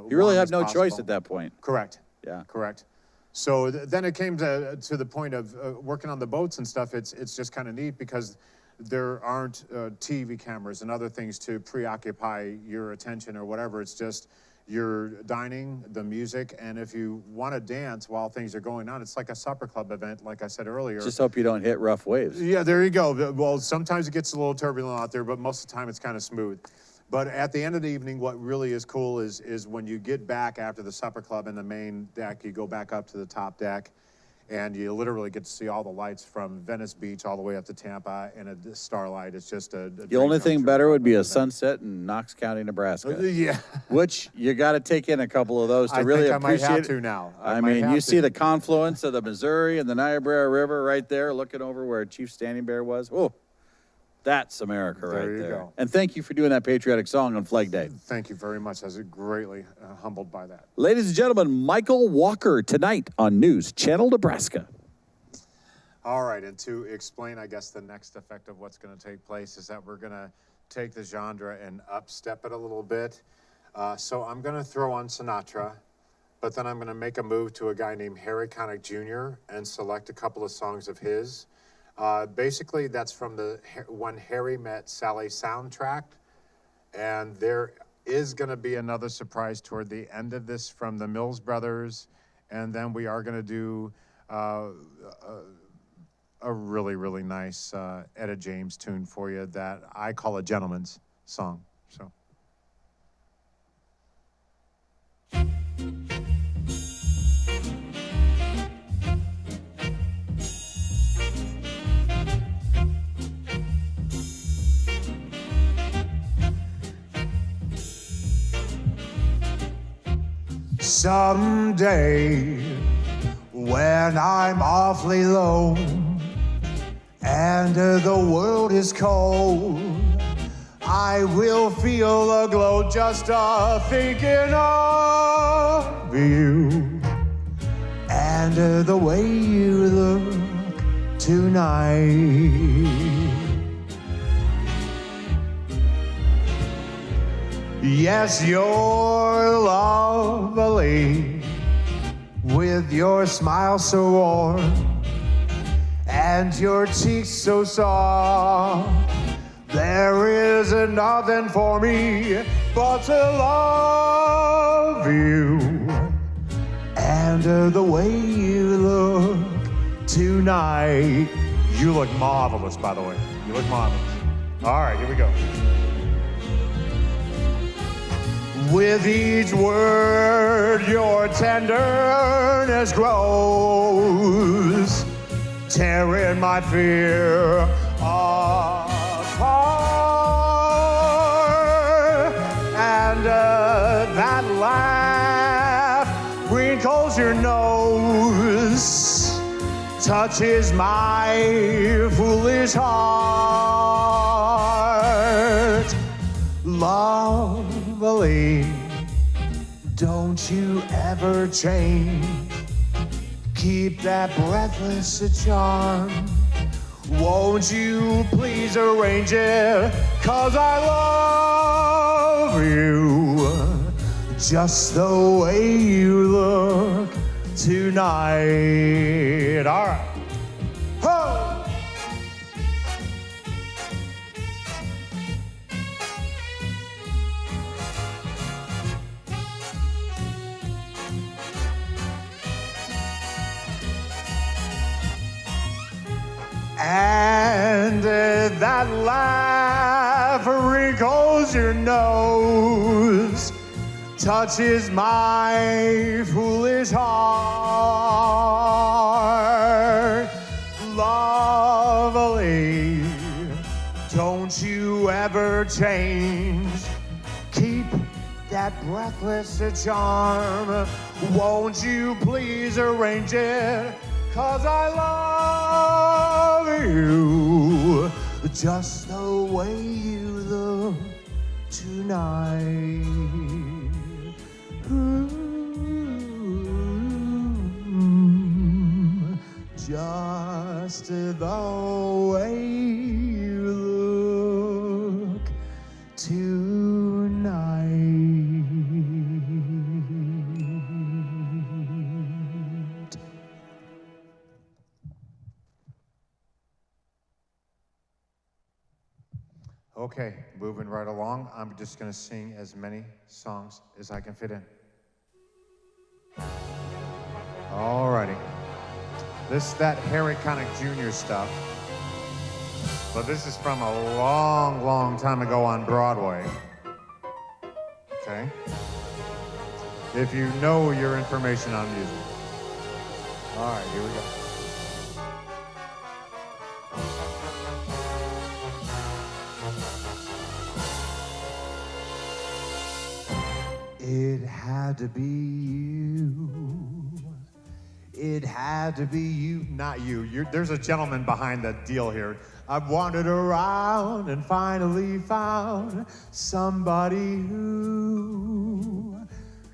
you really have no possible. choice at that point. Correct. Yeah. Correct. So then it came to the point of working on the boats and stuff. It's just kind of neat because there aren't TV cameras and other things to preoccupy your attention or whatever. It's just you're dining, the music, and if you want to dance while things are going on, it's like a supper club event, like I said earlier. Just hope you don't hit rough waves. Yeah, there you go. Well, sometimes it gets a little turbulent out there, but most of the time it's kind of smooth. But at the end of the evening, what really is cool is when you get back after the supper club in the main deck, you go back up to the top deck, and you literally get to see all the lights from Venice Beach all the way up to Tampa, and a starlight. It's just the only thing better would be a sunset in Knox County, Nebraska. Yeah. Which you got to take in a couple of those to really appreciate. I might have to now. I mean, you see the confluence of the Missouri and the Niobrara River right there, looking over where Chief Standing Bear was. Oh, that's America right there. There you go. And thank you for doing that patriotic song on Flag Day. Thank you very much. I was greatly humbled by that. Ladies and gentlemen, Michael Walker tonight on News Channel Nebraska. All right, and to explain, I guess, the next effect of what's going to take place is that we're going to take the genre and upstep it a little bit. So I'm going to throw on Sinatra, but then I'm going to make a move to a guy named Harry Connick Jr. and select a couple of songs of his. Basically, that's from the When Harry Met Sally soundtrack. And there is going to be another surprise toward the end of this from the Mills Brothers. And then we are going to do a really, really nice Etta James tune for you that I call a gentleman's song. So. Someday, when I'm awfully low and the world is cold, I will feel a glow just thinking of you and the way you look tonight. Yes, you're lovely with your smile so warm and your cheeks so soft. There is nothing for me but to love you and the way you look tonight. You look marvelous, by the way. You look marvelous. All right, here we go. With each word, your tenderness grows, tearing my fear apart. And that laugh wrinkles your nose, touches my foolish heart. Lovely, don't you ever change. Keep that breathless charm. Won't you please arrange it? 'Cause I love you just the way you look tonight. All right. Ho! And that laugh wrinkles your nose, touches my foolish heart. Lovely, don't you ever change. Keep that breathless charm. Won't you please arrange it? 'Cause I love you just the way you look tonight. Ooh, just the way you look tonight. Okay, moving right along. I'm just gonna sing as many songs as I can fit in. Alrighty. This is that Harry Connick Jr. stuff. But this is from a long, long time ago on Broadway. Okay? If you know your information on music. Alright, here we go. It had to be you. It had to be you, not you. There's a gentleman behind the deal here. I've wandered around and finally found somebody who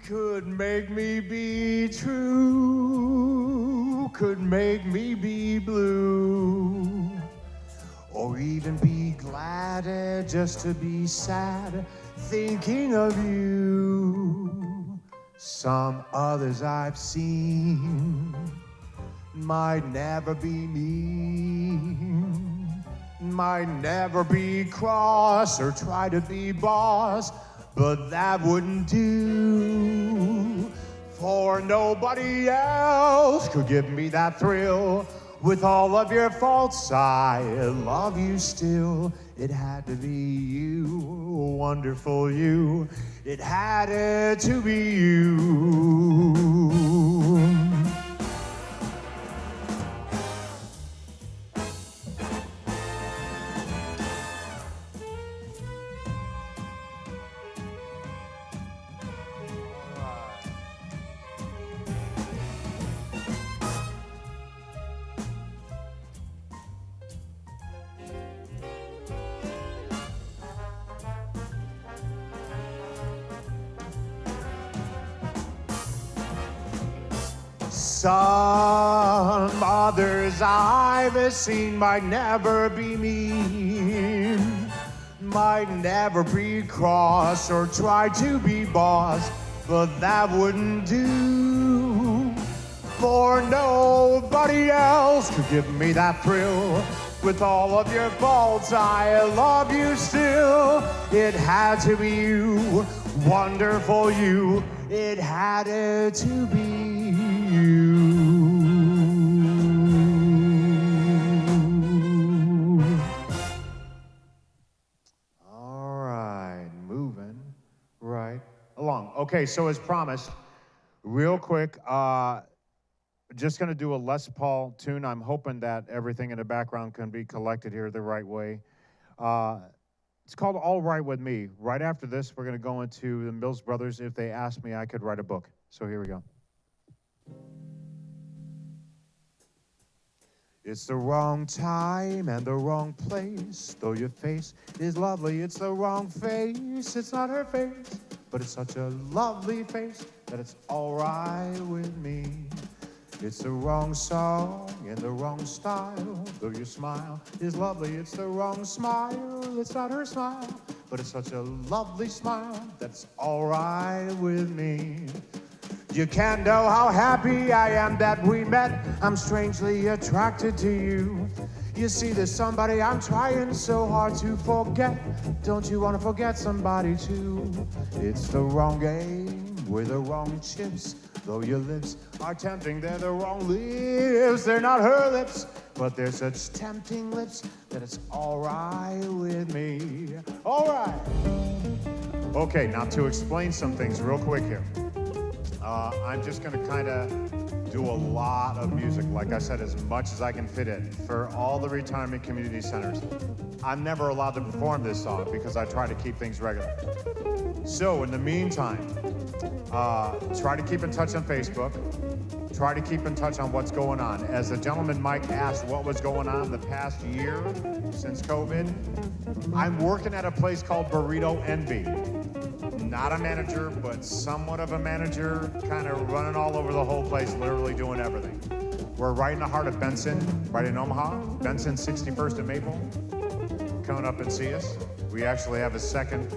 could make me be true, could make me be blue, or even be glad just to be sad, thinking of you. Some others I've seen might never be mean, might never be cross or try to be boss, but that wouldn't do, for nobody else could give me that thrill. With all of your faults, I love you still. It had to be you, wonderful you. It had to be you. Some others I've seen might never be mean, might never be cross or try to be boss, but that wouldn't do, for nobody else could give me that thrill. With all of your faults, I love you still. It had to be you, wonderful you. It had to be you. All right, moving right along. Okay, so as promised, real quick, just going to do a Les Paul tune. I'm hoping that everything in the background can be collected here the right way. It's called All Right With Me. Right after this, we're going to go into the Mills Brothers. If they asked me, I could write a book. So here we go. It's the wrong time and the wrong place. Though your face is lovely, it's the wrong face. It's not her face, but it's such a lovely face that it's all right with me. It's the wrong song and the wrong style. Though your smile is lovely, it's the wrong smile. It's not her smile, but it's such a lovely smile that's all right with me. You can't know how happy I am that we met. I'm strangely attracted to you. You see, there's somebody I'm trying so hard to forget. Don't you want to forget somebody too? It's the wrong game with the wrong chips. Though your lips are tempting, they're the wrong lips. They're not her lips, but they're such tempting lips that it's all right with me. All right. Okay, now to explain some things real quick here. I'm just going to kind of do a lot of music, like I said, as much as I can fit in for all the retirement community centers. I'm never allowed to perform this song because I try to keep things regular. So in the meantime, try to keep in touch on Facebook. Try to keep in touch on what's going on. As the gentleman Mike asked what was going on the past year since COVID, I'm working at a place called Burrito Envy. Not a manager, but somewhat of a manager, kind of running all over the whole place, literally doing everything. We're right in the heart of Benson, right in Omaha. Benson, 61st and Maple. Come up and see us. We actually have a second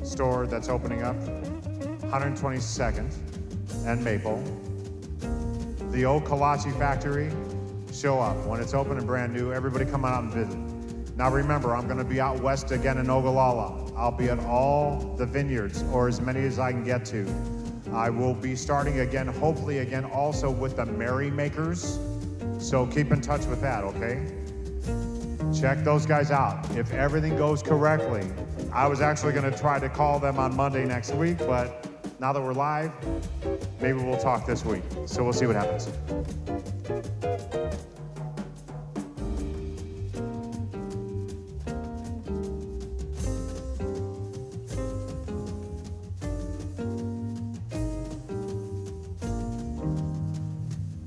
store that's opening up, 122nd and Maple. The old Kolache factory, show up. When it's open and brand new, everybody come on out and visit. Now remember, I'm going to be out west again in Ogallala. I'll be at all the vineyards, or as many as I can get to. I will be starting again, hopefully again, also with the Merrymakers. So keep in touch with that, okay? Check those guys out. If everything goes correctly, I was actually going to try to call them on Monday next week, but now that we're live, maybe we'll talk this week. So we'll see what happens.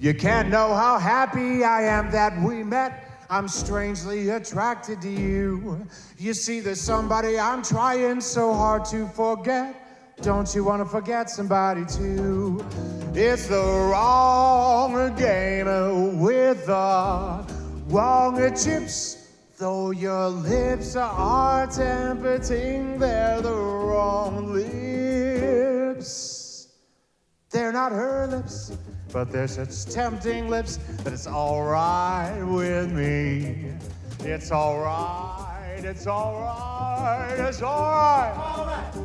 You can't know how happy I am that we met. I'm strangely attracted to you. You see, there's somebody I'm trying so hard to forget. Don't you want to forget somebody too? It's the wrong game with the wrong chips. Though your lips are tempting, they're the wrong lips. They're not her lips, but they're such tempting lips that it's all right with me. It's all right, it's all right, it's all right.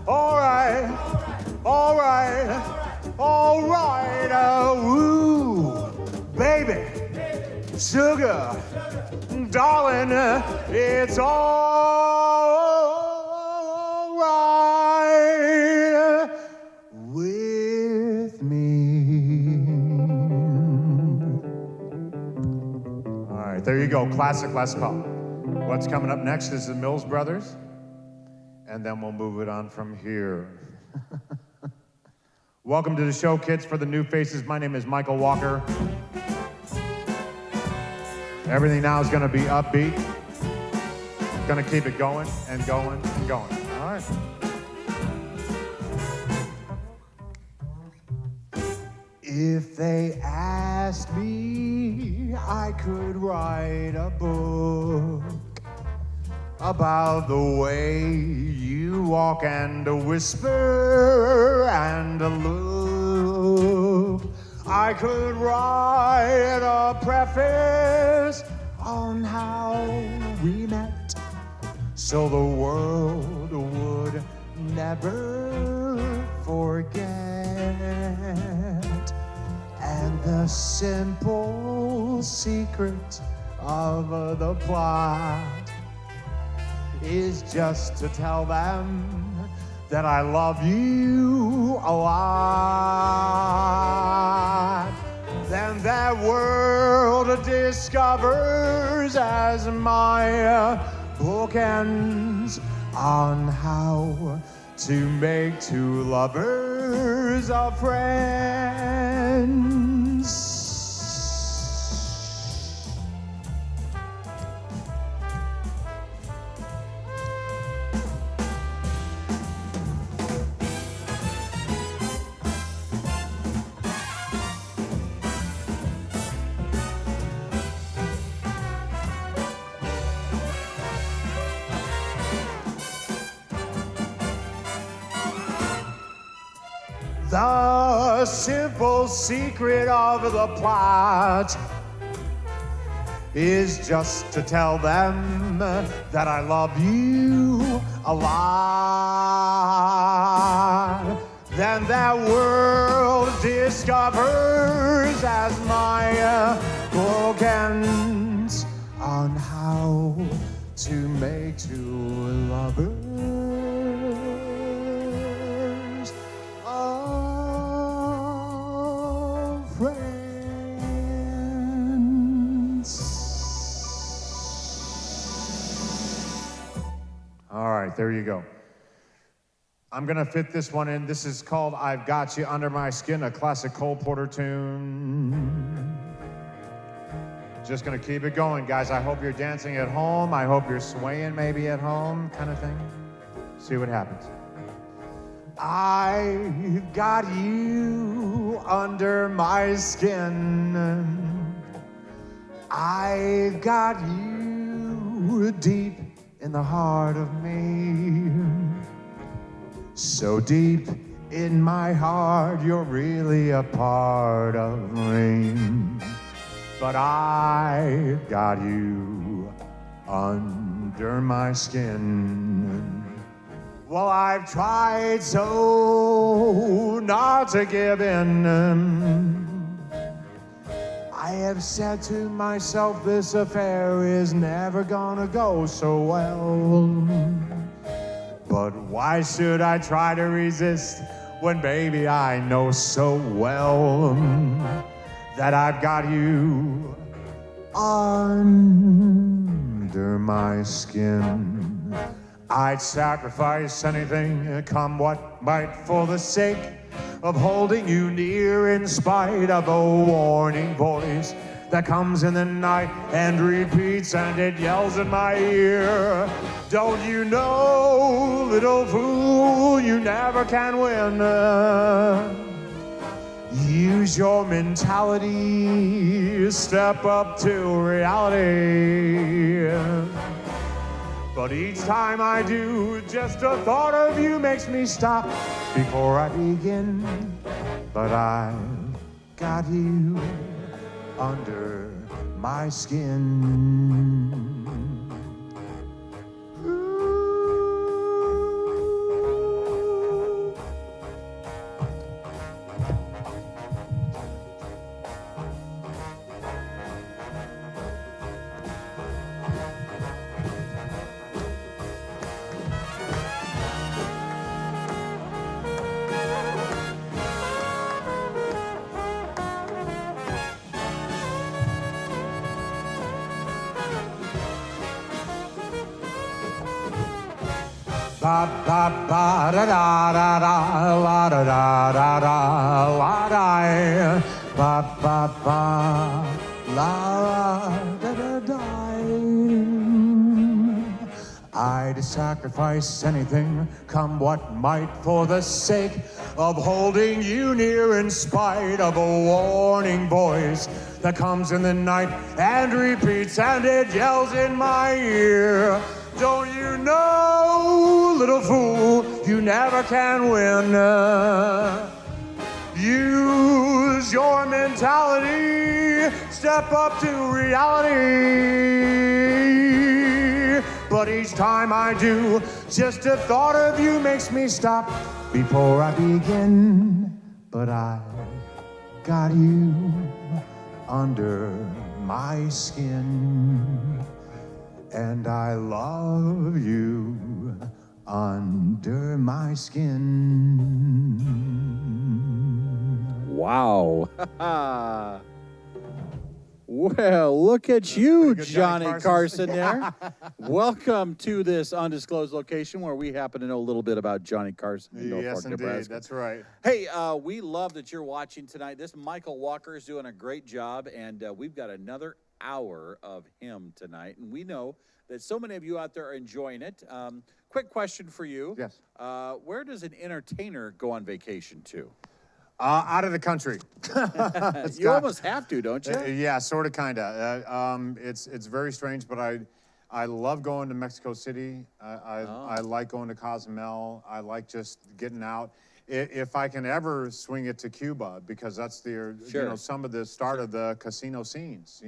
All right, all right, all right. Ooh, baby, sugar, darling, it's all right with me. There you go, classic Les Paul. What's coming up next is the Mills Brothers, and then we'll move it on from here. Welcome to the show, kids. For the new faces, my name is Michael Walker. Everything now is going to be upbeat. Going to keep it going and going and going. All right. If they asked me, I could write a book about the way you walk and whisper and look. I could write a preface on how we met, so the world would never forget. And the simple secret of the plot is just to tell them that I love you a lot. Then that world discovers as my book ends on how to make two lovers of friends. The simple secret of the plot is just to tell them that I love you a lot. Then that world discovers as my book ends on how to make two lovers friends. All right, there you go. I'm gonna fit this one in. This is called I've Got You Under My Skin, a classic Cole Porter tune. Just gonna keep it going, guys. I hope you're dancing at home. I hope you're swaying maybe at home, kind of thing. See what happens. I've got you under my skin. I've got you deep in the heart of me. So deep in my heart, you're really a part of me. But I've got you under under my skin. Well, I've tried so not to give in. I have said to myself, this affair is never gonna go so well. But why should I try to resist when, baby, I know so well that I've got you under my skin. I'd sacrifice anything, come what might, for the sake of holding you near, in spite of a warning voice that comes in the night and repeats, and it yells in my ear. Don't you know, little fool, you never can win. Use your mentality, step up to reality. But each time I do, just the thought of you makes me stop before I begin. But I've got you under my skin. Ba ba ba da da da da la da da da da la da ba ba ba la da da da. I'd sacrifice anything, come what might, for the sake of holding you near, in spite of a warning voice that comes in the night and repeats, and it yells in my ear. Don't you know, little fool, you never can win. Use your mentality, step up to reality. But each time I do, just the thought of you makes me stop before I begin. But I got you under my skin. And I love you under my skin. Wow. Well, look at you, Johnny Carson there. Welcome to this undisclosed location where we happen to know a little bit about Johnny Carson in Norfolk, Yes, indeed. Nebraska. That's right. Hey, we love that you're watching tonight. This Michael Walker is doing a great job, and we've got another hour of him tonight. And we know that so many of you out there are enjoying it. Quick question for you. Yes. Where does an entertainer go on vacation to? Out of the country. You almost have to, don't you? Yeah, sort of, kind of. It's very strange, but I love going to Mexico City. I like going to Cozumel. I like just getting out. If I can ever swing it to Cuba, because that's the some of the start of the casino scenes,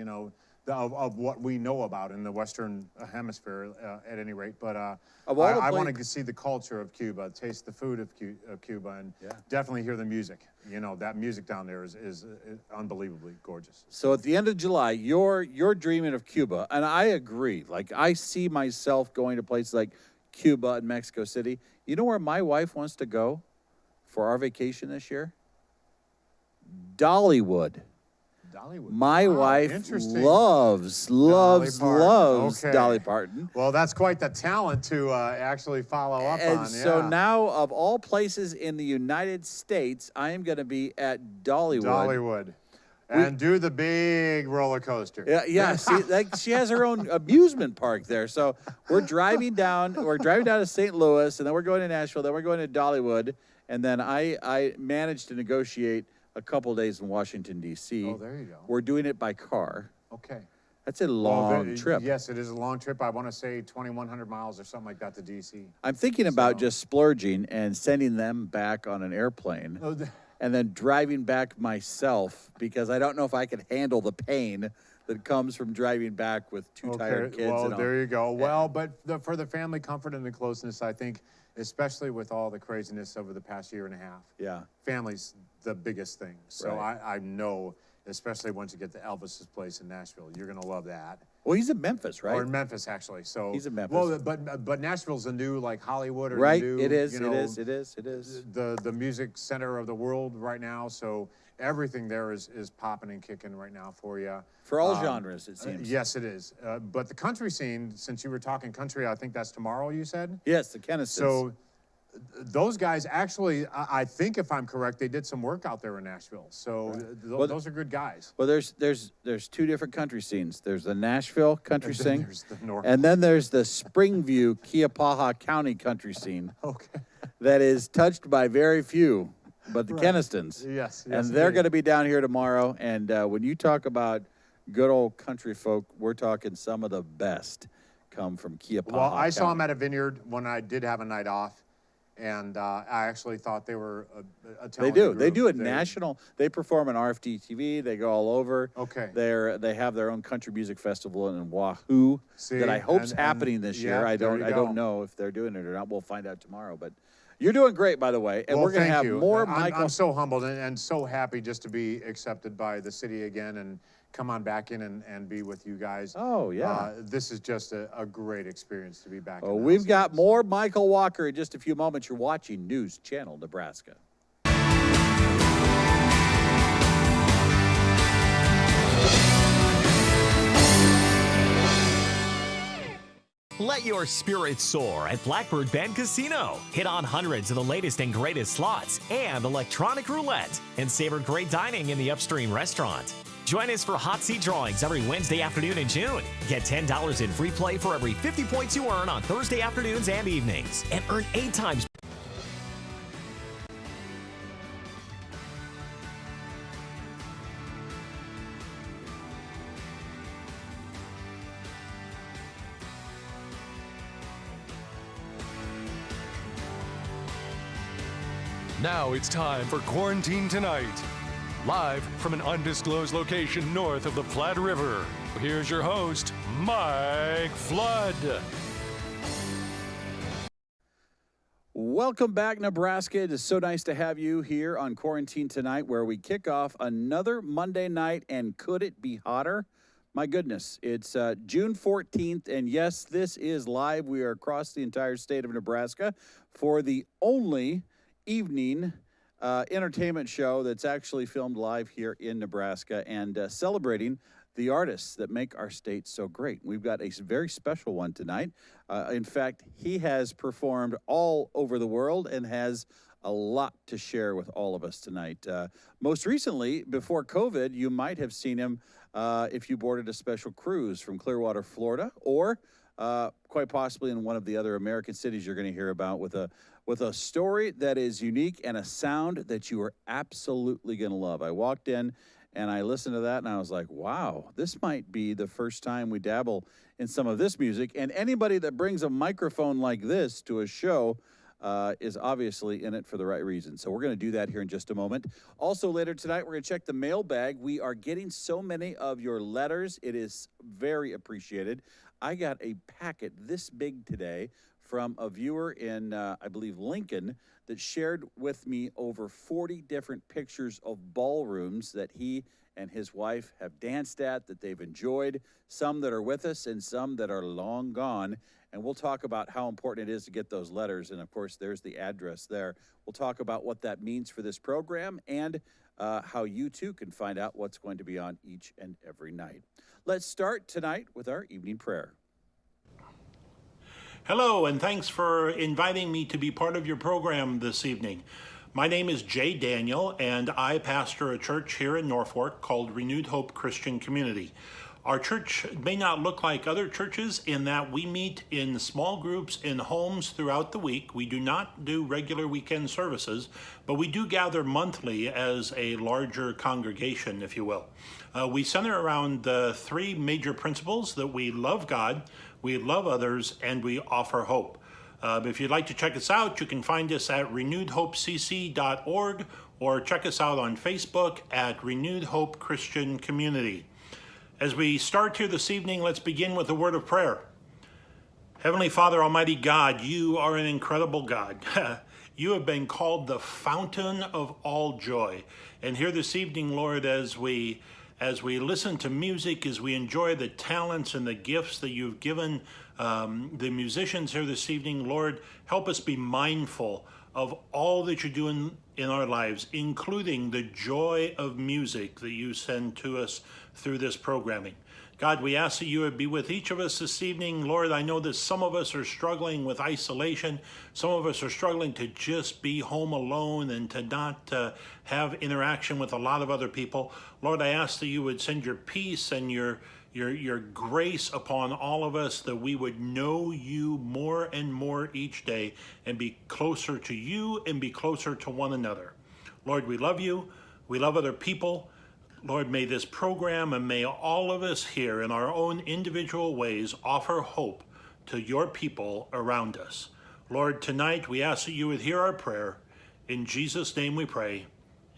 of what we know about in the Western Hemisphere, at any rate. But I want to see the culture of Cuba, taste the food of Cuba, and definitely hear the music. That music down there is unbelievably gorgeous. So at the end of July, you're dreaming of Cuba, and I agree. Like, I see myself going to places like Cuba and Mexico City. You know where my wife wants to go for our vacation this year? Dollywood. My wife loves Okay. Dolly Parton. Well, that's quite the talent to actually follow up on. And so now, of all places in the United States, I am going to be at Dollywood. And do the big roller coaster. Yeah. See, she has her own amusement park there. So we're driving down to St. Louis, and then we're going to Nashville, then we're going to Dollywood, and then I managed to negotiate a couple days in Washington, D.C. Oh, there you go. We're doing it by car. Okay. That's a long trip. Yes, it is a long trip. I want to say 2,100 miles or something like that to D.C. I'm thinking about just splurging and sending them back on an airplane and then driving back myself, because I don't know if I can handle the pain that comes from driving back with two tired kids. Well, and all. there you go. Well, but for the family comfort and the closeness, I think, especially with all the craziness over the past year and a half, family's the biggest thing. So I know, especially once you get to Elvis's place in Nashville, you're going to love that. Well, he's in Memphis, right? Or in Memphis, actually. So he's in Memphis. Well, but Nashville's a new like Hollywood or new, It is. you know, It is. The music center of the world right now. So everything there is popping and kicking right now for you. For all genres, it seems. Yes, it is. But the country scene, since you were talking country, I think that's tomorrow, you said? Yes, the Kennistons. So those guys actually, I think if I'm correct, they did some work out there in Nashville. So those are good guys. Well, there's two different country scenes. There's the Nashville country scene, there's the North. and then there's the Springview, Keapaha County country scene. Okay. That is touched by very few, but the Kennistons. Yes. And they're going to be down here tomorrow. And when you talk about good old country folk, we're talking some of the best come from Keapaha Well, I County. saw them at a vineyard when I did have a night off. And I actually thought they were a talented group. They do it national. They perform on RFD TV. They go all over. Okay. They have their own country music festival in Wahoo that I hope's happening this year. I don't know if they're doing it or not. We'll find out tomorrow. But you're doing great, by the way. And we're going to have more Michael. I'm so humbled and so happy just to be accepted by the city again and come on back in and be with you guys. Oh, yeah. This is just a great experience to be back. Oh, we've got more Michael Walker in just a few moments. You're watching News Channel Nebraska. Let your spirits soar at Blackbird Bend Casino. Hit on hundreds of the latest and greatest slots and electronic roulette, and savor great dining in the Upstream restaurant. Join us for hot seat drawings every Wednesday afternoon in June. Get $10 in free play for every 50 points you earn on Thursday afternoons and evenings, and earn 8 times. Now it's time for Quarantine Tonight. Live from an undisclosed location north of the Platte River, here's your host, Mike Flood. Welcome back, Nebraska. It is so nice to have you here on Quarantine Tonight, where we kick off another Monday night, and could it be hotter? My goodness, it's June 14th, and yes, this is live. We are across the entire state of Nebraska for the only evening entertainment show that's actually filmed live here in Nebraska, and celebrating the artists that make our state so great. We've got a very special one tonight. In fact, he has performed all over the world and has a lot to share with all of us tonight. Most recently, before COVID, you might have seen him if you boarded a special cruise from Clearwater, Florida, or quite possibly in one of the other American cities you're going to hear about with a story that is unique and a sound that you are absolutely going to love. I walked in and I listened to that and I was like, wow, this might be the first time we dabble in some of this music. And anybody that brings a microphone like this to a show is obviously in it for the right reason. So we're going to do that here in just a moment. Also later tonight, we're going to check the mailbag. We are getting so many of your letters. It is very appreciated. I got a packet this big today from a viewer in, I believe, Lincoln, that shared with me over 40 different pictures of ballrooms that he and his wife have danced at, that they've enjoyed, some that are with us and some that are long gone. And we'll talk about how important it is to get those letters. And of course, there's the address there. We'll talk about what that means for this program and how you too can find out what's going to be on each and every night. Let's start tonight with our evening prayer. Hello, and thanks for inviting me to be part of your program this evening. My name is Jay Daniel, and I pastor a church here in Norfolk called Renewed Hope Christian Community. Our church may not look like other churches in that we meet in small groups in homes throughout the week. We do not do regular weekend services, but we do gather monthly as a larger congregation, if you will. We center around the 3 major principles that we love God, we love others, and we offer hope. If you'd like to check us out, you can find us at renewedhopecc.org or check us out on Facebook at Renewed Hope Christian Community. As we start here this evening, let's begin with a word of prayer. Heavenly Father, Almighty God, you are an incredible God. You have been called the fountain of all joy. And here this evening, Lord, as we listen to music, as we enjoy the talents and the gifts that you've given the musicians here this evening, Lord, help us be mindful of all that you're doing in our lives, including the joy of music that you send to us through this programming. God, we ask that you would be with each of us this evening. Lord, I know that some of us are struggling with isolation. Some of us are struggling to just be home alone and to not have interaction with a lot of other people. Lord, I ask that you would send your peace and your grace upon all of us, that we would know you more and more each day and be closer to you and be closer to one another. Lord, we love you. We love other people. Lord, may this program and may all of us here in our own individual ways offer hope to your people around us. Lord, tonight we ask that you would hear our prayer. In Jesus' name we pray.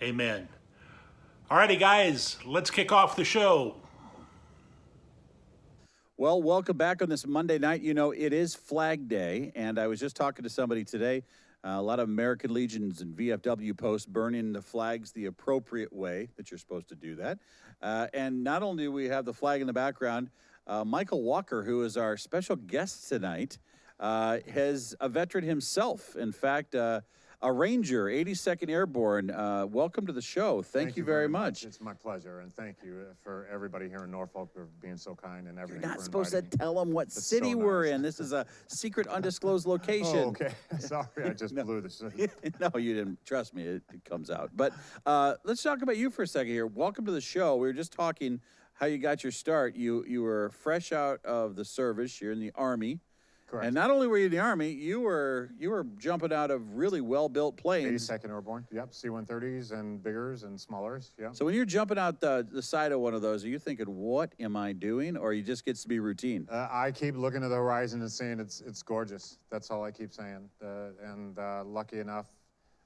Amen. All righty, guys, let's kick off the show. Well, welcome back on this Monday night. You know, it is Flag Day, and I was just talking to somebody today. A lot of American Legions and VFW posts burning the flags the appropriate way that you're supposed to do that. And not only do we have the flag in the background, Michael Walker, who is our special guest tonight, has a veteran himself. In fact, a Ranger, 82nd Airborne. Welcome to the show. Thank you very much. It's my pleasure, and thank you for everybody here in Norfolk for being so kind and everything. You're not supposed to tell them what city we're in. This is a secret, undisclosed location. Oh, okay. Sorry, I just blew the city. No, you didn't. Trust me, it comes out. But let's talk about you for a second here. Welcome to the show. We were just talking how you got your start. You were fresh out of the service. You're in the Army. Correct. And not only were you in the Army, you were jumping out of really well-built planes. 82nd Airborne, yep, C-130s and biggers and smallers, yeah. So when you're jumping out the side of one of those, are you thinking, what am I doing? Or you just gets to be routine? I keep looking at the horizon and saying it's gorgeous. That's all I keep saying. Lucky enough,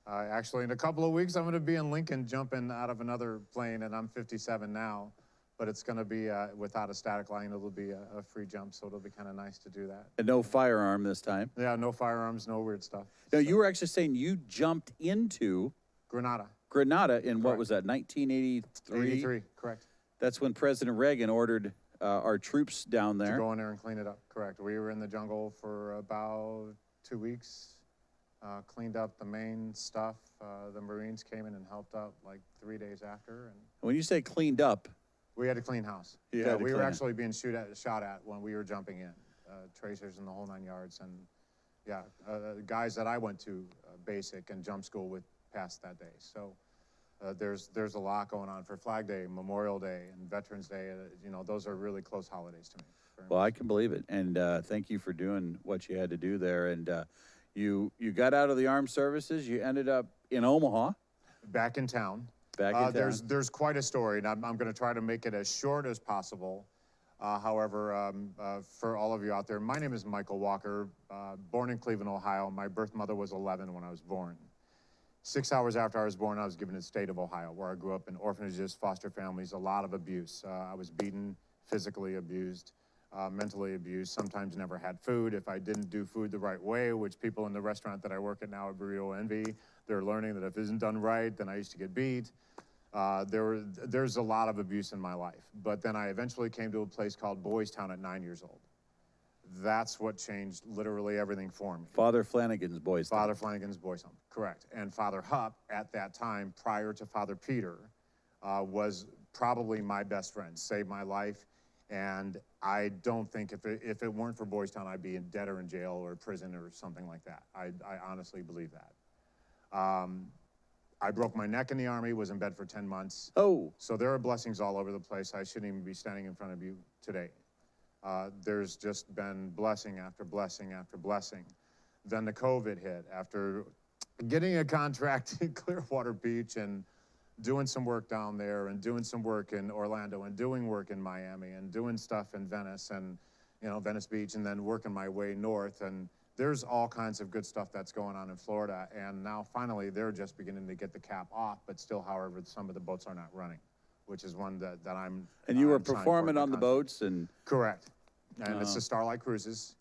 actually in a couple of weeks, I'm going to be in Lincoln jumping out of another plane, and I'm 57 now. But it's going to be without a static line. It'll be a free jump, so it'll be kind of nice to do that. And no firearm this time? Yeah, no firearms, no weird stuff. No, you were actually saying you jumped into Grenada in, what was that, 1983? 83, correct. That's when President Reagan ordered our troops down there. To go in there and clean it up, correct. We were in the jungle for about 2 weeks, cleaned up the main stuff. The Marines came in and helped out like 3 days after. And when you say cleaned up, we had to clean house. Yeah, we were actually being shot at when we were jumping in. Tracers and the whole 9 yards. And yeah, guys that I went to basic and jump school with passed that day. So there's a lot going on for Flag Day, Memorial Day, and Veterans Day. You know, those are really close holidays to me. Well, I can believe it. And thank you for doing what you had to do there. And you got out of the armed services. You ended up in Omaha. Back in town. There's quite a story, and I'm going to try to make it as short as possible. However, for all of you out there, my name is Michael Walker, born in Cleveland, Ohio. My birth mother was 11 when I was born. 6 hours after I was born, I was given to the state of Ohio, where I grew up in orphanages, foster families, a lot of abuse. I was beaten, physically abused, mentally abused, sometimes never had food. If I didn't do food the right way, which people in the restaurant that I work at now at Burrito Envy, they're learning that if it isn't done right, then I used to get beat. There's a lot of abuse in my life. But then I eventually came to a place called Boys Town at 9 years old. That's what changed literally everything for me. Father Flanagan's Boys Town. Father Flanagan's Boys Town, correct. And Father Hupp, at that time, prior to Father Peter, was probably my best friend, saved my life. And I don't think if it weren't for Boys Town, I'd be dead or in jail or prison or something like that. I honestly believe that. I broke my neck in the Army, was in bed for 10 months. Oh. So there are blessings all over the place. I shouldn't even be standing in front of you today. There's just been blessing after blessing after blessing. Then the COVID hit after getting a contract in Clearwater Beach and doing some work down there and doing some work in Orlando and doing work in Miami and doing stuff in Venice and, you know, Venice Beach, and then working my way north. And there's all kinds of good stuff that's going on in Florida. And now finally they're just beginning to get the cap off, but still, however, some of the boats are not running, which is one that I'm. And you were I'm signed for performing the on the contract. boats and. Correct. And it's the Starlight Cruises.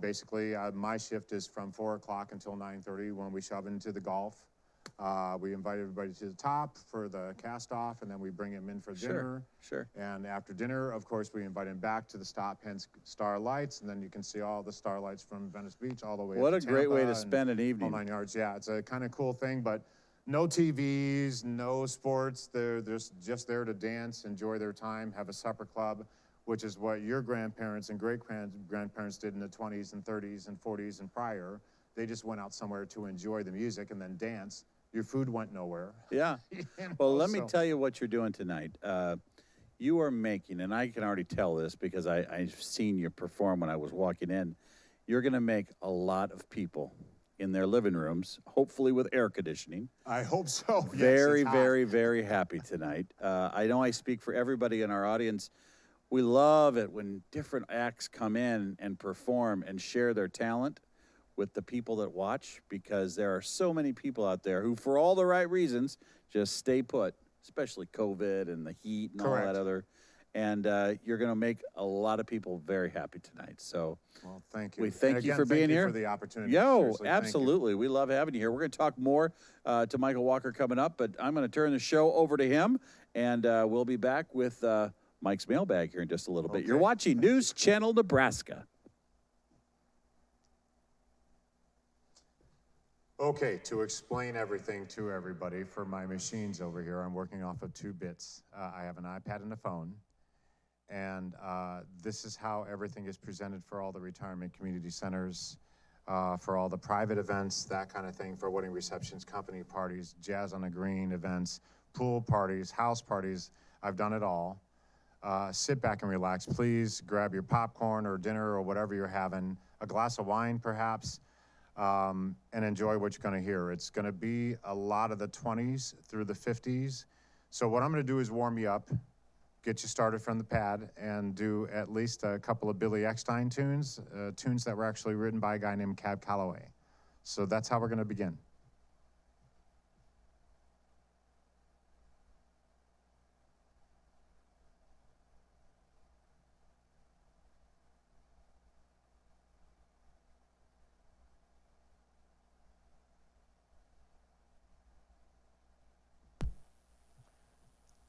Basically, my shift is from 4 o'clock until 9:30 when we shove into the Gulf. We invite everybody to the top for the cast off, and then we bring them in for dinner. Sure. And after dinner, of course, we invite them back to the stop, hence Starlights, and then you can see all the Starlights from Venice Beach all the way What up a to great way Tampa to spend an and evening. Whole 9 yards. Yeah, it's a kind of cool thing, but no TVs, no sports. They're just there to dance, enjoy their time, have a supper club, which is what your grandparents and great-grandparents did in the 20s and 30s and 40s and prior. They just went out somewhere to enjoy the music and then dance. Your food went nowhere. Yeah. Well, let me tell you what you're doing tonight. You are making, and I can already tell this because I've seen you perform when I was walking in, you're going to make a lot of people in their living rooms, hopefully with air conditioning. I hope so. Very, yes, very, very happy tonight. I know I speak for everybody in our audience. We love it when different acts come in and perform and share their talent with the people that watch, because there are so many people out there who, for all the right reasons, just stay put, especially COVID and the heat and Correct. all that other. And you're going to make a lot of people very happy tonight. So, well, thank you. We thank and you again, for being thank you here. for the opportunity. Yo, Seriously, thank you. absolutely. We love having you here. We're going to talk more to Michael Walker coming up, but I'm going to turn the show over to him, and we'll be back with Mike's mailbag here in just a little bit. Okay. You're watching News Channel Nebraska. Okay, to explain everything to everybody, for my machines over here, I'm working off of 2 bits. I have an iPad and a phone, and this is how everything is presented for all the retirement community centers, for all the private events, that kind of thing, for wedding receptions, company parties, jazz on the green events, pool parties, house parties. I've done it all. Sit back and relax. Please grab your popcorn or dinner or whatever you're having, a glass of wine perhaps, and enjoy what you're going to hear. It's going to be a lot of the 20s through the 50s. So what I'm going to do is warm you up, get you started from the pad, and do at least a couple of Billy Eckstine tunes, tunes that were actually written by a guy named Cab Calloway. So that's how we're going to begin.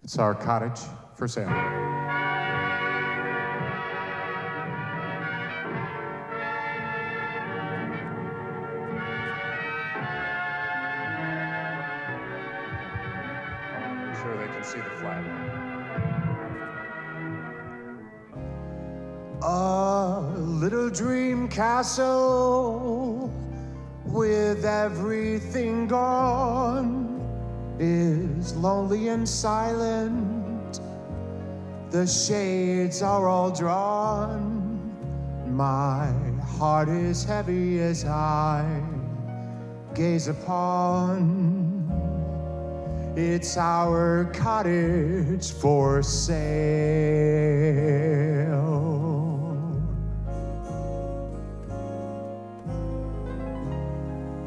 It's our cottage for sale. I'm sure they can see the flag. A little dream castle with everything gone is lonely and silent. The shades are all drawn. My heart is heavy as I gaze upon. It's our cottage for sale.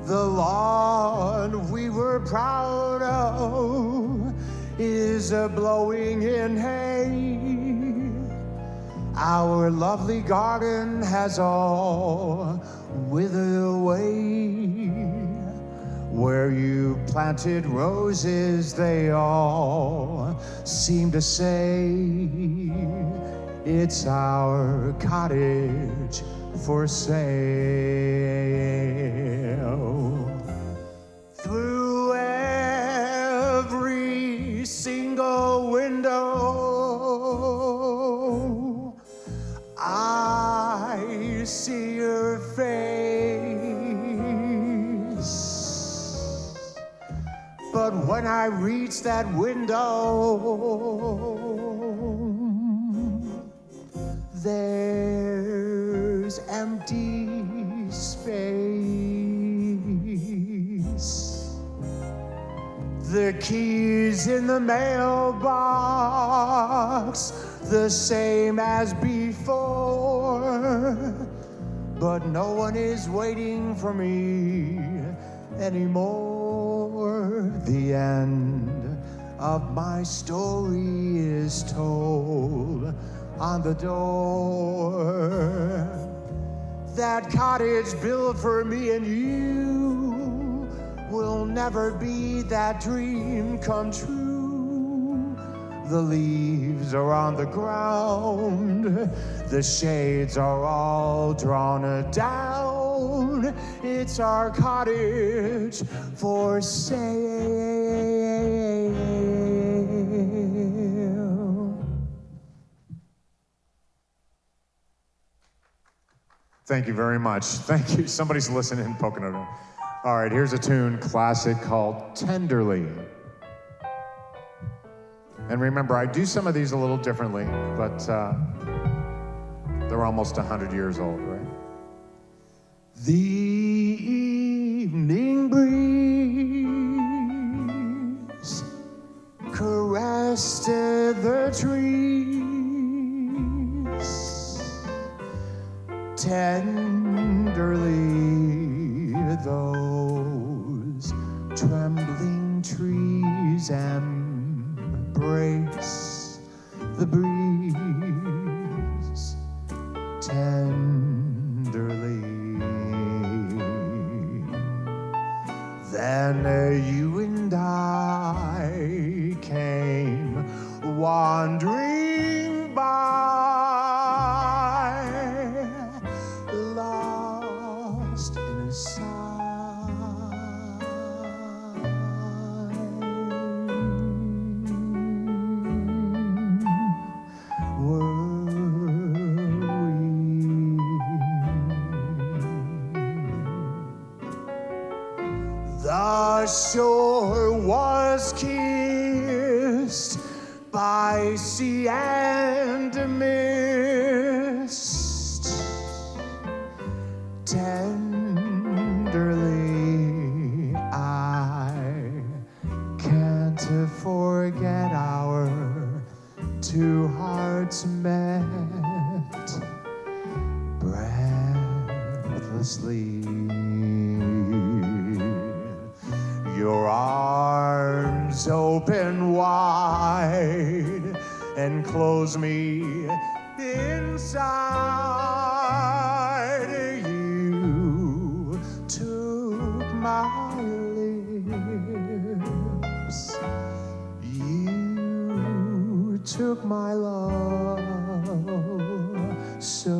The lawn we were proud of is blowing in hay. Our lovely garden has all withered away. Where you planted roses, they all seem to say, it's our cottage for sale. Through every single window, I see your face. But when I reach that window, there's empty space. The keys in the mailbox, the same as before, but no one is waiting for me anymore. The end of my story is told on the door. That cottage built for me and you will never be that dream come true. The leaves are on the ground, the shades are all drawn down. It's our cottage for sale. Thank you very much. Thank you. Somebody's listening in Pocono. All right, here's a tune, classic, called Tenderly. And remember, I do some of these a little differently, but they're almost 100 years old, right? The evening breeze caressed the trees. Tenderly those trembling trees embrace the breeze. Tenderly. Then you and I came wandering by, lost in a sigh. Were we? The shore was kissed by sea and mist. Tenderly, I can't forget our two hearts met breathlessly. Your arms open wide and close me inside. You took my lips. You took my love so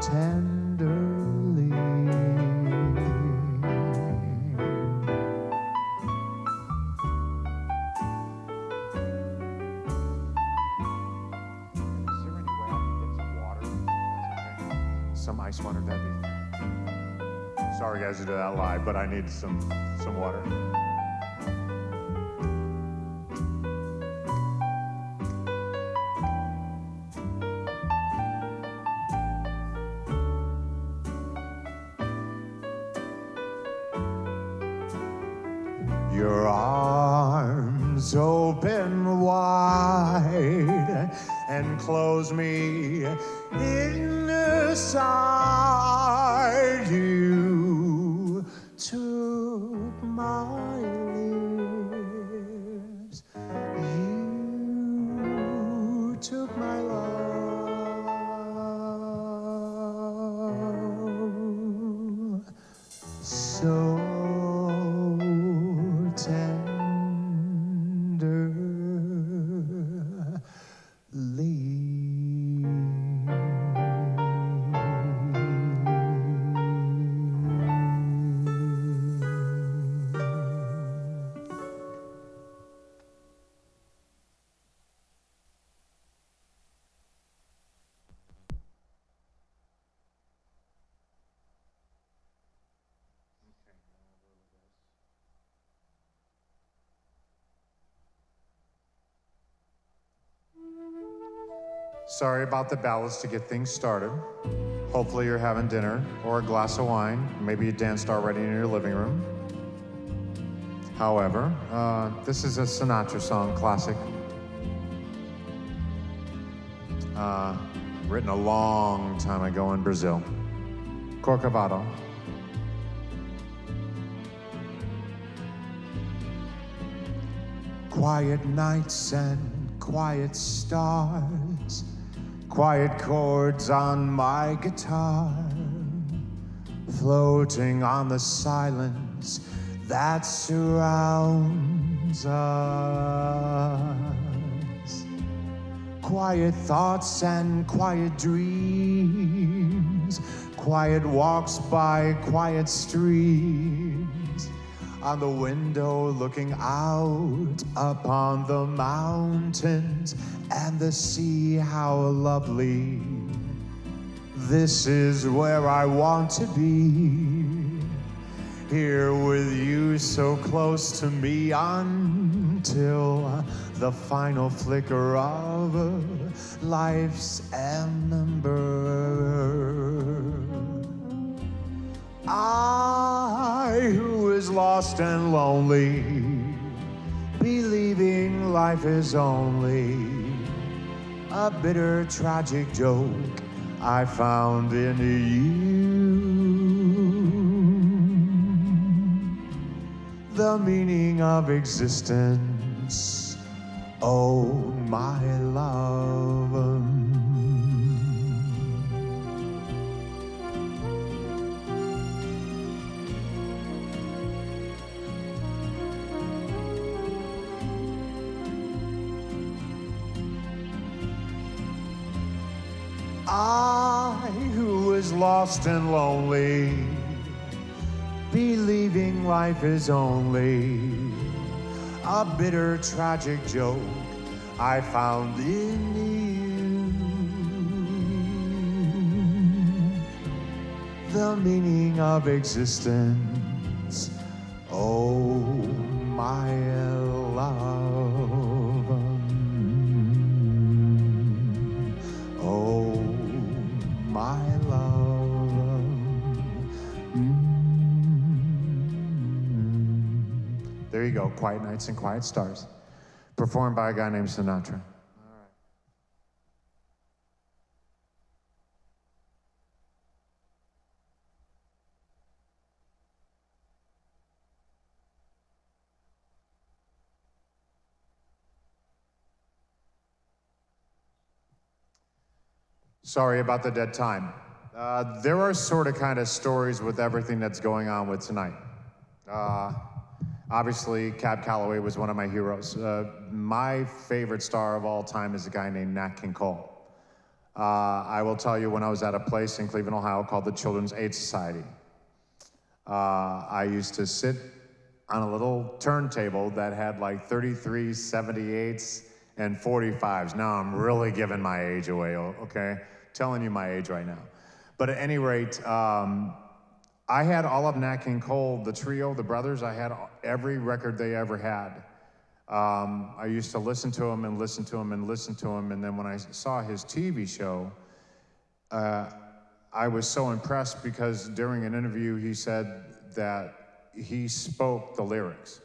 tenderly. Some ice water, that'd be. Sorry guys to do that live, but I need some water. Your arms open wide and close me inside. You took my lips. You took my love so Sorry about the ballads to get things started. Hopefully you're having dinner or a glass of wine. Maybe you danced already in your living room. However, this is a Sinatra song, classic. Written a long time ago in Brazil. Corcovado. quiet nights and quiet stars, quiet chords on my guitar, floating on the silence that surrounds us. Quiet thoughts and quiet dreams, quiet walks by quiet streams, on the window looking out upon the mountains and the sea, how lovely. This is where I want to be, here with you so close to me until the final flicker of life's ember. I, who is lost and lonely, believing life is only a bitter, tragic joke I found in you. The meaning of existence, oh my love. I, who was lost and lonely, believing life is only a bitter, tragic joke I found in you. The meaning of existence, oh my love. Oh my love. There you go, Quiet Nights and Quiet Stars, performed by a guy named Sinatra. Sorry about the dead time. There are sort of kind of stories with everything that's going on with tonight. Obviously, Cab Calloway was one of my heroes. My favorite star of all time is a guy named Nat King Cole. I will tell you, when I was at a place in Cleveland, Ohio called the Children's Aid Society, I used to sit on a little turntable that had like 33s, 78s, and 45s. Now I'm really giving my age away, okay? Telling you my age right now. But at any rate, I had all of Nat King Cole, the trio, the brothers. I had every record they ever had. I used to listen to him and listen to him and listen to him, and then when I saw his TV show, I was so impressed because during an interview he said that he spoke the lyrics.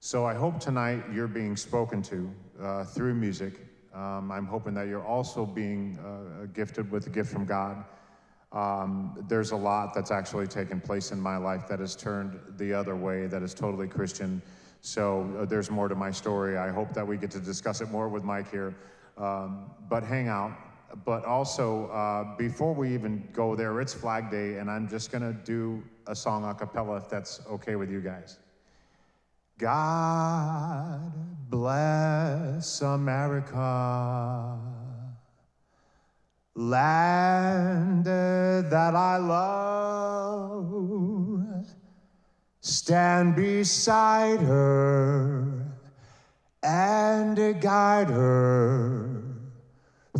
So I hope tonight you're being spoken to through music. I'm hoping that you're also being gifted with a gift from God. There's a lot that's actually taken place in my life that has turned the other way, that is totally Christian. So there's more to my story. I hope that we get to discuss it more with Mike here. But hang out. But also, before we even go there, it's Flag Day, and I'm just gonna do a song a cappella if that's okay with you guys. God bless America, land that I love. Stand beside her and guide her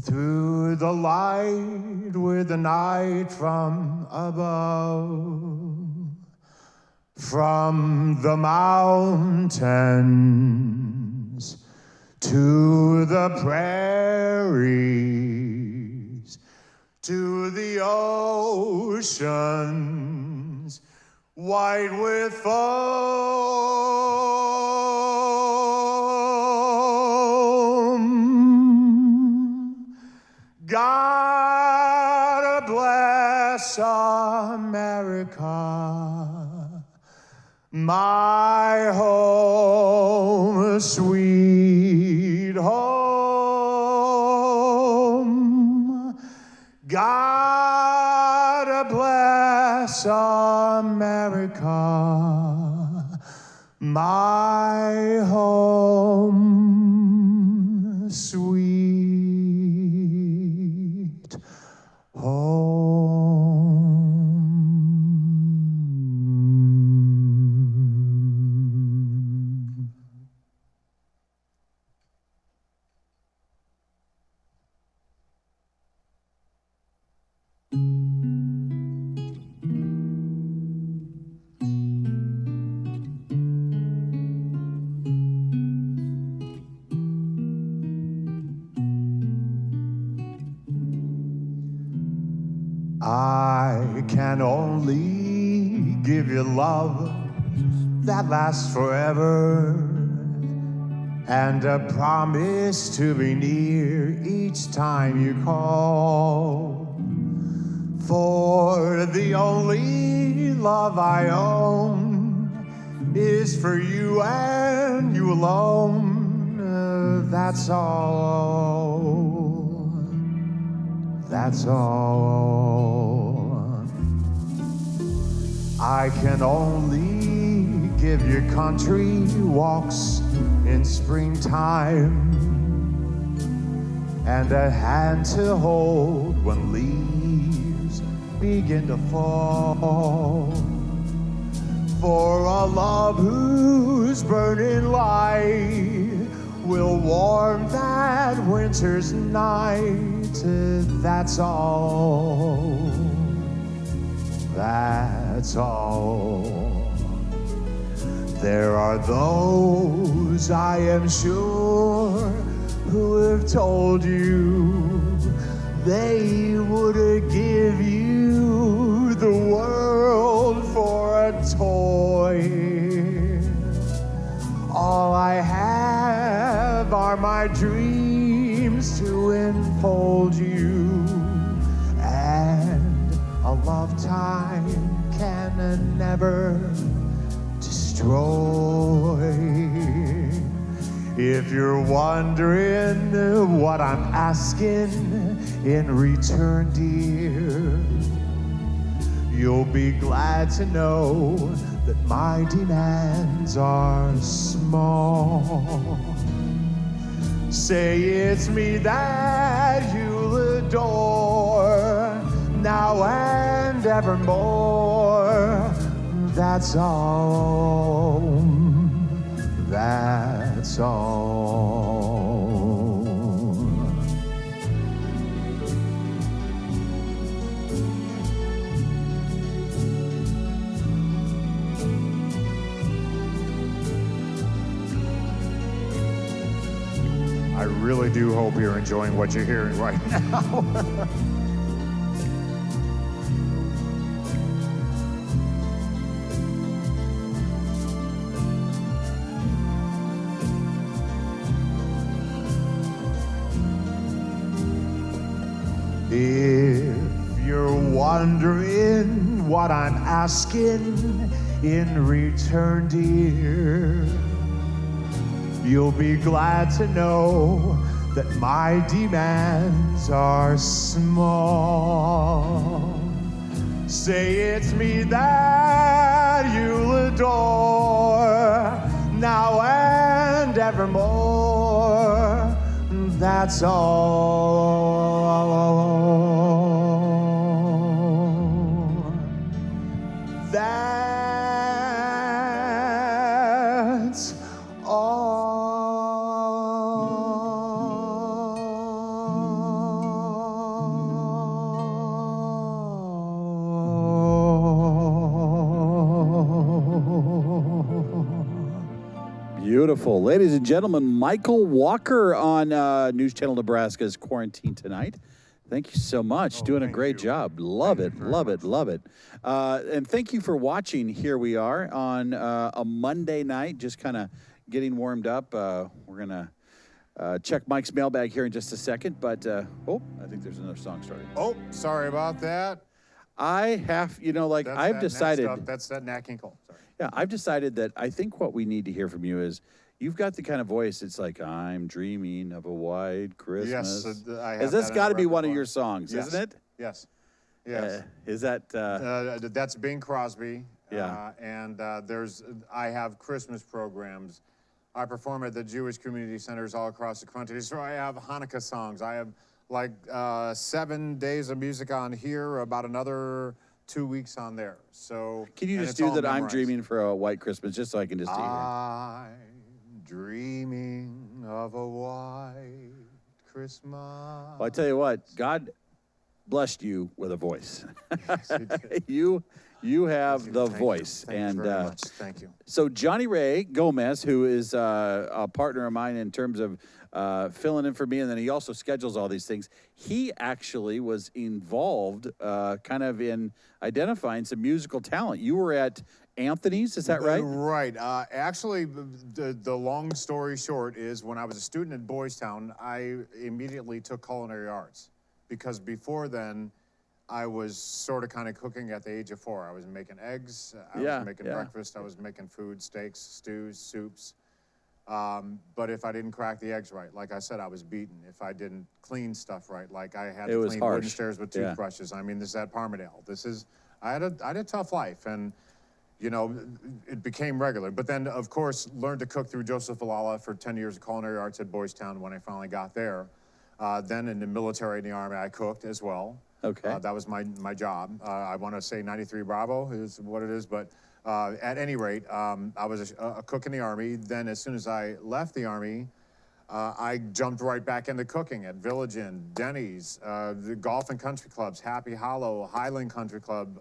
through the light with the night from above. From the mountains to the prairies, to the oceans, white with foam. God bless America, My home, sweet home. God bless America. My home, sweet home. I can only give you love that lasts forever, and a promise to be near each time you call. For the only love I own is for you and you alone. That's all. That's all. I can only give you country walks in springtime, and a hand to hold when leaves begin to fall. For a love whose burning light will warm that winter's night. That's all. That's all. There are those, I am sure, who have told you they would give you the world for a toy. All I have are my dreams to enfold you, and a lifetime can never destroy. If you're wondering what I'm asking in return, dear, you'll be glad to know that my demands are small. Say it's me that you'll adore now and evermore. That's all. That's all. I really do hope you're enjoying what you're hearing right now. If you're wondering what I'm asking in return, dear, you'll be glad to know that my demands are small. Say it's me that you'll adore now and evermore. That's all. That's Beautiful. Ladies and gentlemen, Michael Walker on News Channel Nebraska's Quarantine Tonight. Thank you so much. Doing a great job. Love it, love it, love it. And thank you for watching. Here we are on a Monday night, just kind of getting warmed up. We're going to check Mike's mailbag here in just a second. But, oh, I think there's another song starting. Oh, sorry about that. I have, you know, like I've decided. That's that Nat King Cole. Sorry. Yeah, I've decided that I think what we need to hear from you is you've got the kind of voice. It's like I'm dreaming of a white Christmas. Yes, I have. Has this that in got the to be one of repertoire. your songs, Yes. isn't it? Yes. Yes. Is that? That's Bing Crosby. Yeah. And I have Christmas programs. I perform at the Jewish community centers all across the country. So I have Hanukkah songs. I have like 7 days of music on here, about another 2 weeks on there. So Can you and just it's do all that? I'm memorized. dreaming for a white Christmas, just so I can just hear. I'm dreaming of a white Christmas. Well, I tell you what, God blessed you with a voice. Yes, he did. you have the Thank you. voice, Thank and you very much. Thank you. so Johnny Ray Gomez, who is a partner of mine in terms of filling in for me, and then he also schedules all these things. He actually was involved kind of in identifying some musical talent. You were at Anthony's, is that right? Right. Actually, the long story short is when I was a student at Boys Town, I immediately took culinary arts because before then, I was sort of kind of cooking at the age of 4. I was making eggs, I was making breakfast, I was making food, steaks, stews, soups. But if I didn't crack the eggs right, like I said, I was beaten. If I didn't clean stuff right, like I had to clean wooden stairs with toothbrushes. I mean, this is at Parmadale. I had a tough life, and you know, it became regular. But then, of course, learned to cook through Joseph Alala for 10 years of culinary arts at Boys Town when I finally got there. Then in the military, in the Army, I cooked as well. Okay. That was my job. I want to say 93 Bravo is what it is, but at any rate, I was a cook in the Army. Then as soon as I left the Army, I jumped right back into cooking at Village Inn, Denny's, the golf and country clubs, Happy Hollow, Highland Country Club,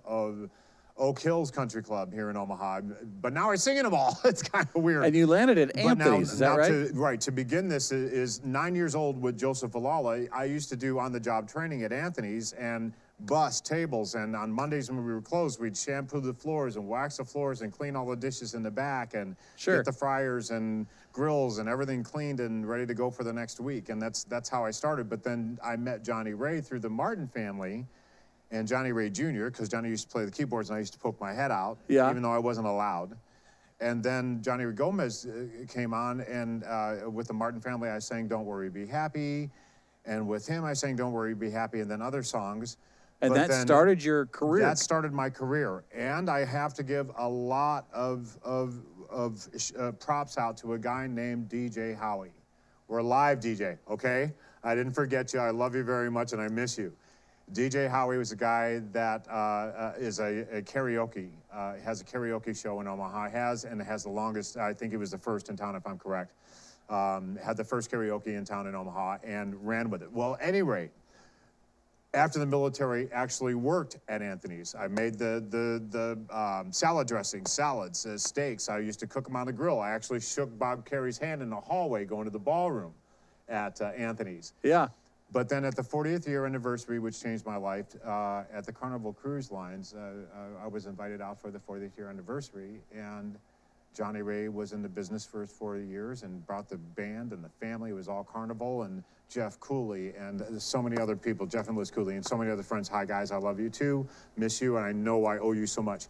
Oak Hills Country Club here in Omaha. But now I sing in them all. It's kind of weird. And you landed at But Anthony's, is that right? To begin this is 9 years old with Joseph Alala. I used to do on-the-job training at Anthony's and bus tables. And on Mondays when we were closed, we'd shampoo the floors and wax the floors and clean all the dishes in the back and get the fryers and grills and everything cleaned and ready to go for the next week. And that's how I started. But then I met Johnny Ray through the Martin family. And Johnny Ray Jr., because Johnny used to play the keyboards and I used to poke my head out, even though I wasn't allowed. And then Johnny Ray Gomez came on, and with the Martin family, I sang Don't Worry, Be Happy. And with him, I sang Don't Worry, Be Happy, and then other songs. And that started your career. That started my career. And I have to give a lot of props out to a guy named DJ Howie. We're a live DJ, okay? I didn't forget you. I love you very much, and I miss you. DJ Howie was a guy that is a karaoke, has a karaoke show in Omaha, has the longest, I think he was the first in town if I'm correct, had the first karaoke in town in Omaha and ran with it. Well, at any rate, after the military, actually worked at Anthony's. I made the salad dressings, salads, steaks. I used to cook them on the grill. I actually shook Bob Carey's hand in the hallway going to the ballroom at Anthony's. Yeah. But then at the 40th year anniversary, which changed my life, at the Carnival Cruise Lines, I was invited out for the 40th year anniversary, and Johnny Ray was in the business for his 40 years and brought the band and the family. It was all Carnival, and Jeff Cooley and so many other people, Jeff and Liz Cooley, and so many other friends. Hi, guys, I love you too, miss you, and I know I owe you so much.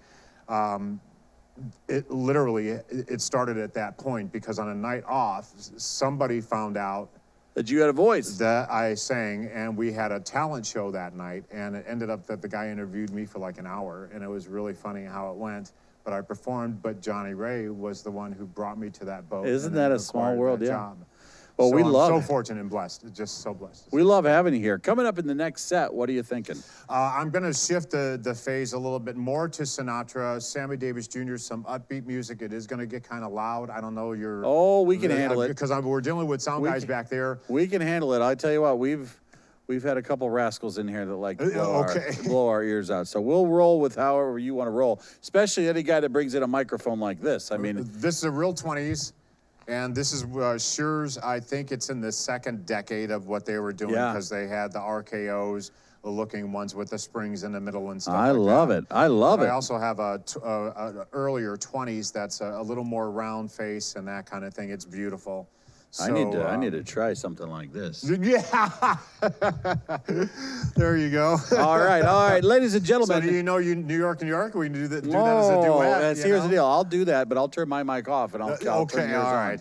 It started at that point because on a night off, somebody found out that you had a voice. That I sang, and we had a talent show that night, and it ended up that the guy interviewed me for like an hour, and it was really funny how it went. But I performed, but Johnny Ray was the one who brought me to that boat. Isn't that a small world? Yeah. Job. Well, so I'm so fortunate and blessed, just so blessed. We love having you here. Coming up in the next set, what are you thinking? I'm going to shift the phase a little bit more to Sinatra, Sammy Davis Jr., some upbeat music. It is going to get kind of loud. I don't know your... Oh, we can handle it. Because we're dealing with sound guys back there. We can handle it. I tell you what, we've had a couple rascals in here that like blow our ears out. So we'll roll with however you want to roll, especially any guy that brings in a microphone like this. I mean... This is a real 20s. And this is Sure's, I think it's in the second decade of what they were doing because they had the RKOs, the looking ones with the springs in the middle and stuff I love it. I love it. I also have a earlier 20s that's a little more round face and that kind of thing. It's beautiful. So, I need to try something like this. Yeah. There you go. All right, ladies and gentlemen. So do you know New York? We can do that as a duet. Here's the deal. I'll do that, but I'll turn my mic off and I'll turn yours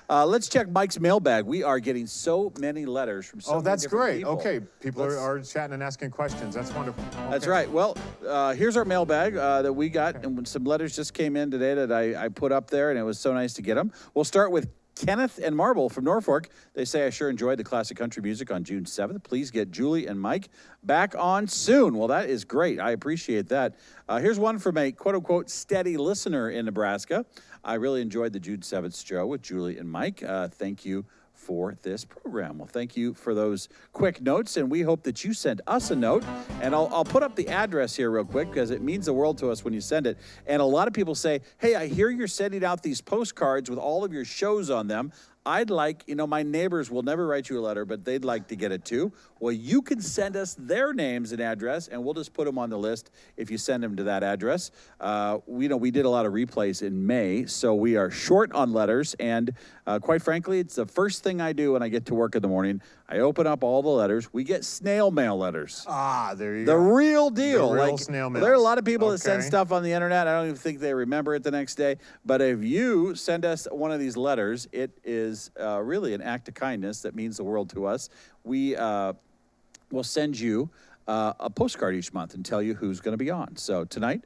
on. Let's check Mike's mailbag. We are getting so many letters from so many different people. Okay, people are chatting and asking questions. That's wonderful. Okay. That's right. Well, here's our mailbag that we got, and some letters just came in today that I put up there, and it was so nice to get them. We'll start with Kenneth and Marble from Norfolk. They say, I sure enjoyed the classic country music on June 7th. Please get Julie and Mike back on soon. Well, that is great. I appreciate that. Here's one from a quote-unquote steady listener in Nebraska. I really enjoyed the June 7th show with Julie and Mike. Thank you for this program. Well, thank you for those quick notes, and we hope that you send us a note. And I'll put up the address here real quick because it means the world to us when you send it. And a lot of people say, hey, I hear you're sending out these postcards with all of your shows on them. I'd like, my neighbors will never write you a letter, but they'd like to get it too. Well, you can send us their names and address, and we'll just put them on the list if you send them to that address. We did a lot of replays in May, so we are short on letters, and quite frankly, it's the first thing I do when I get to work in the morning. I open up all the letters. We get snail mail letters. There you go. The real deal. The real snail mail. There are a lot of people that send stuff on the internet. I don't even think they remember it the next day. But if you send us one of these letters, it is really an act of kindness that means the world to us. We will send you a postcard each month and tell you who's going to be on. So tonight,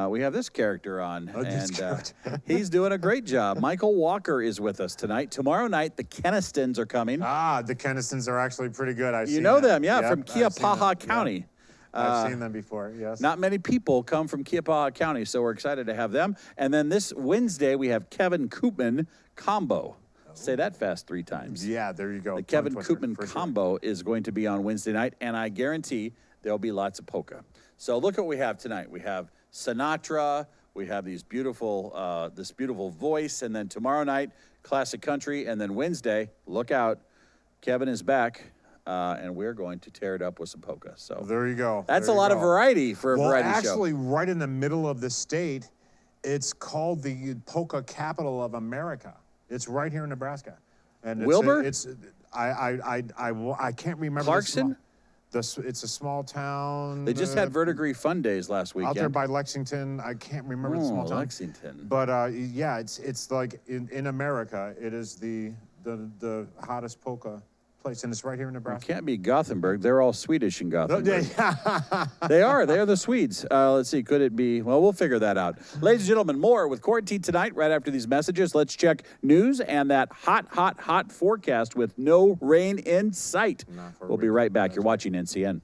we have this character on, and he's doing a great job. Michael Walker is with us tonight. Tomorrow night, the Kennistons are coming. The Kennistons are actually pretty good. You know them, yeah, from Keapaha County. Yep. I've seen them before, yes. Not many people come from Keapaha County, so we're excited to have them. And then this Wednesday, we have Kevin Koopman Combo. Say that fast 3 times. Yeah, there you go. The Kevin Koopman Combo is going to be on Wednesday night, and I guarantee there'll be lots of polka. So look what we have tonight. We have Sinatra. We have these beautiful, this beautiful voice, and then tomorrow night, classic country, and then Wednesday, look out, Kevin is back, and we're going to tear it up with some polka. So there you go. That's a lot of variety for a variety show. Actually, right in the middle of the state, it's called the polka capital of America. It's right here in Nebraska. And it's Wilbur? I can't remember. Clarkson? It's a small town. They just had Verdigris Fun Days last weekend. Out there by Lexington. I can't remember the small town. Lexington. But yeah, it's like in America, it is the hottest polka place, and it's right here in Nebraska. It can't be Gothenburg. They're all Swedish in Gothenburg. They are the Swedes. Let's see, could it be? Well, we'll figure that out. Ladies and gentlemen, more with Quarantine Tonight right after these messages. Let's check news and that hot forecast with no rain in sight. We'll be right back. You're watching NCN.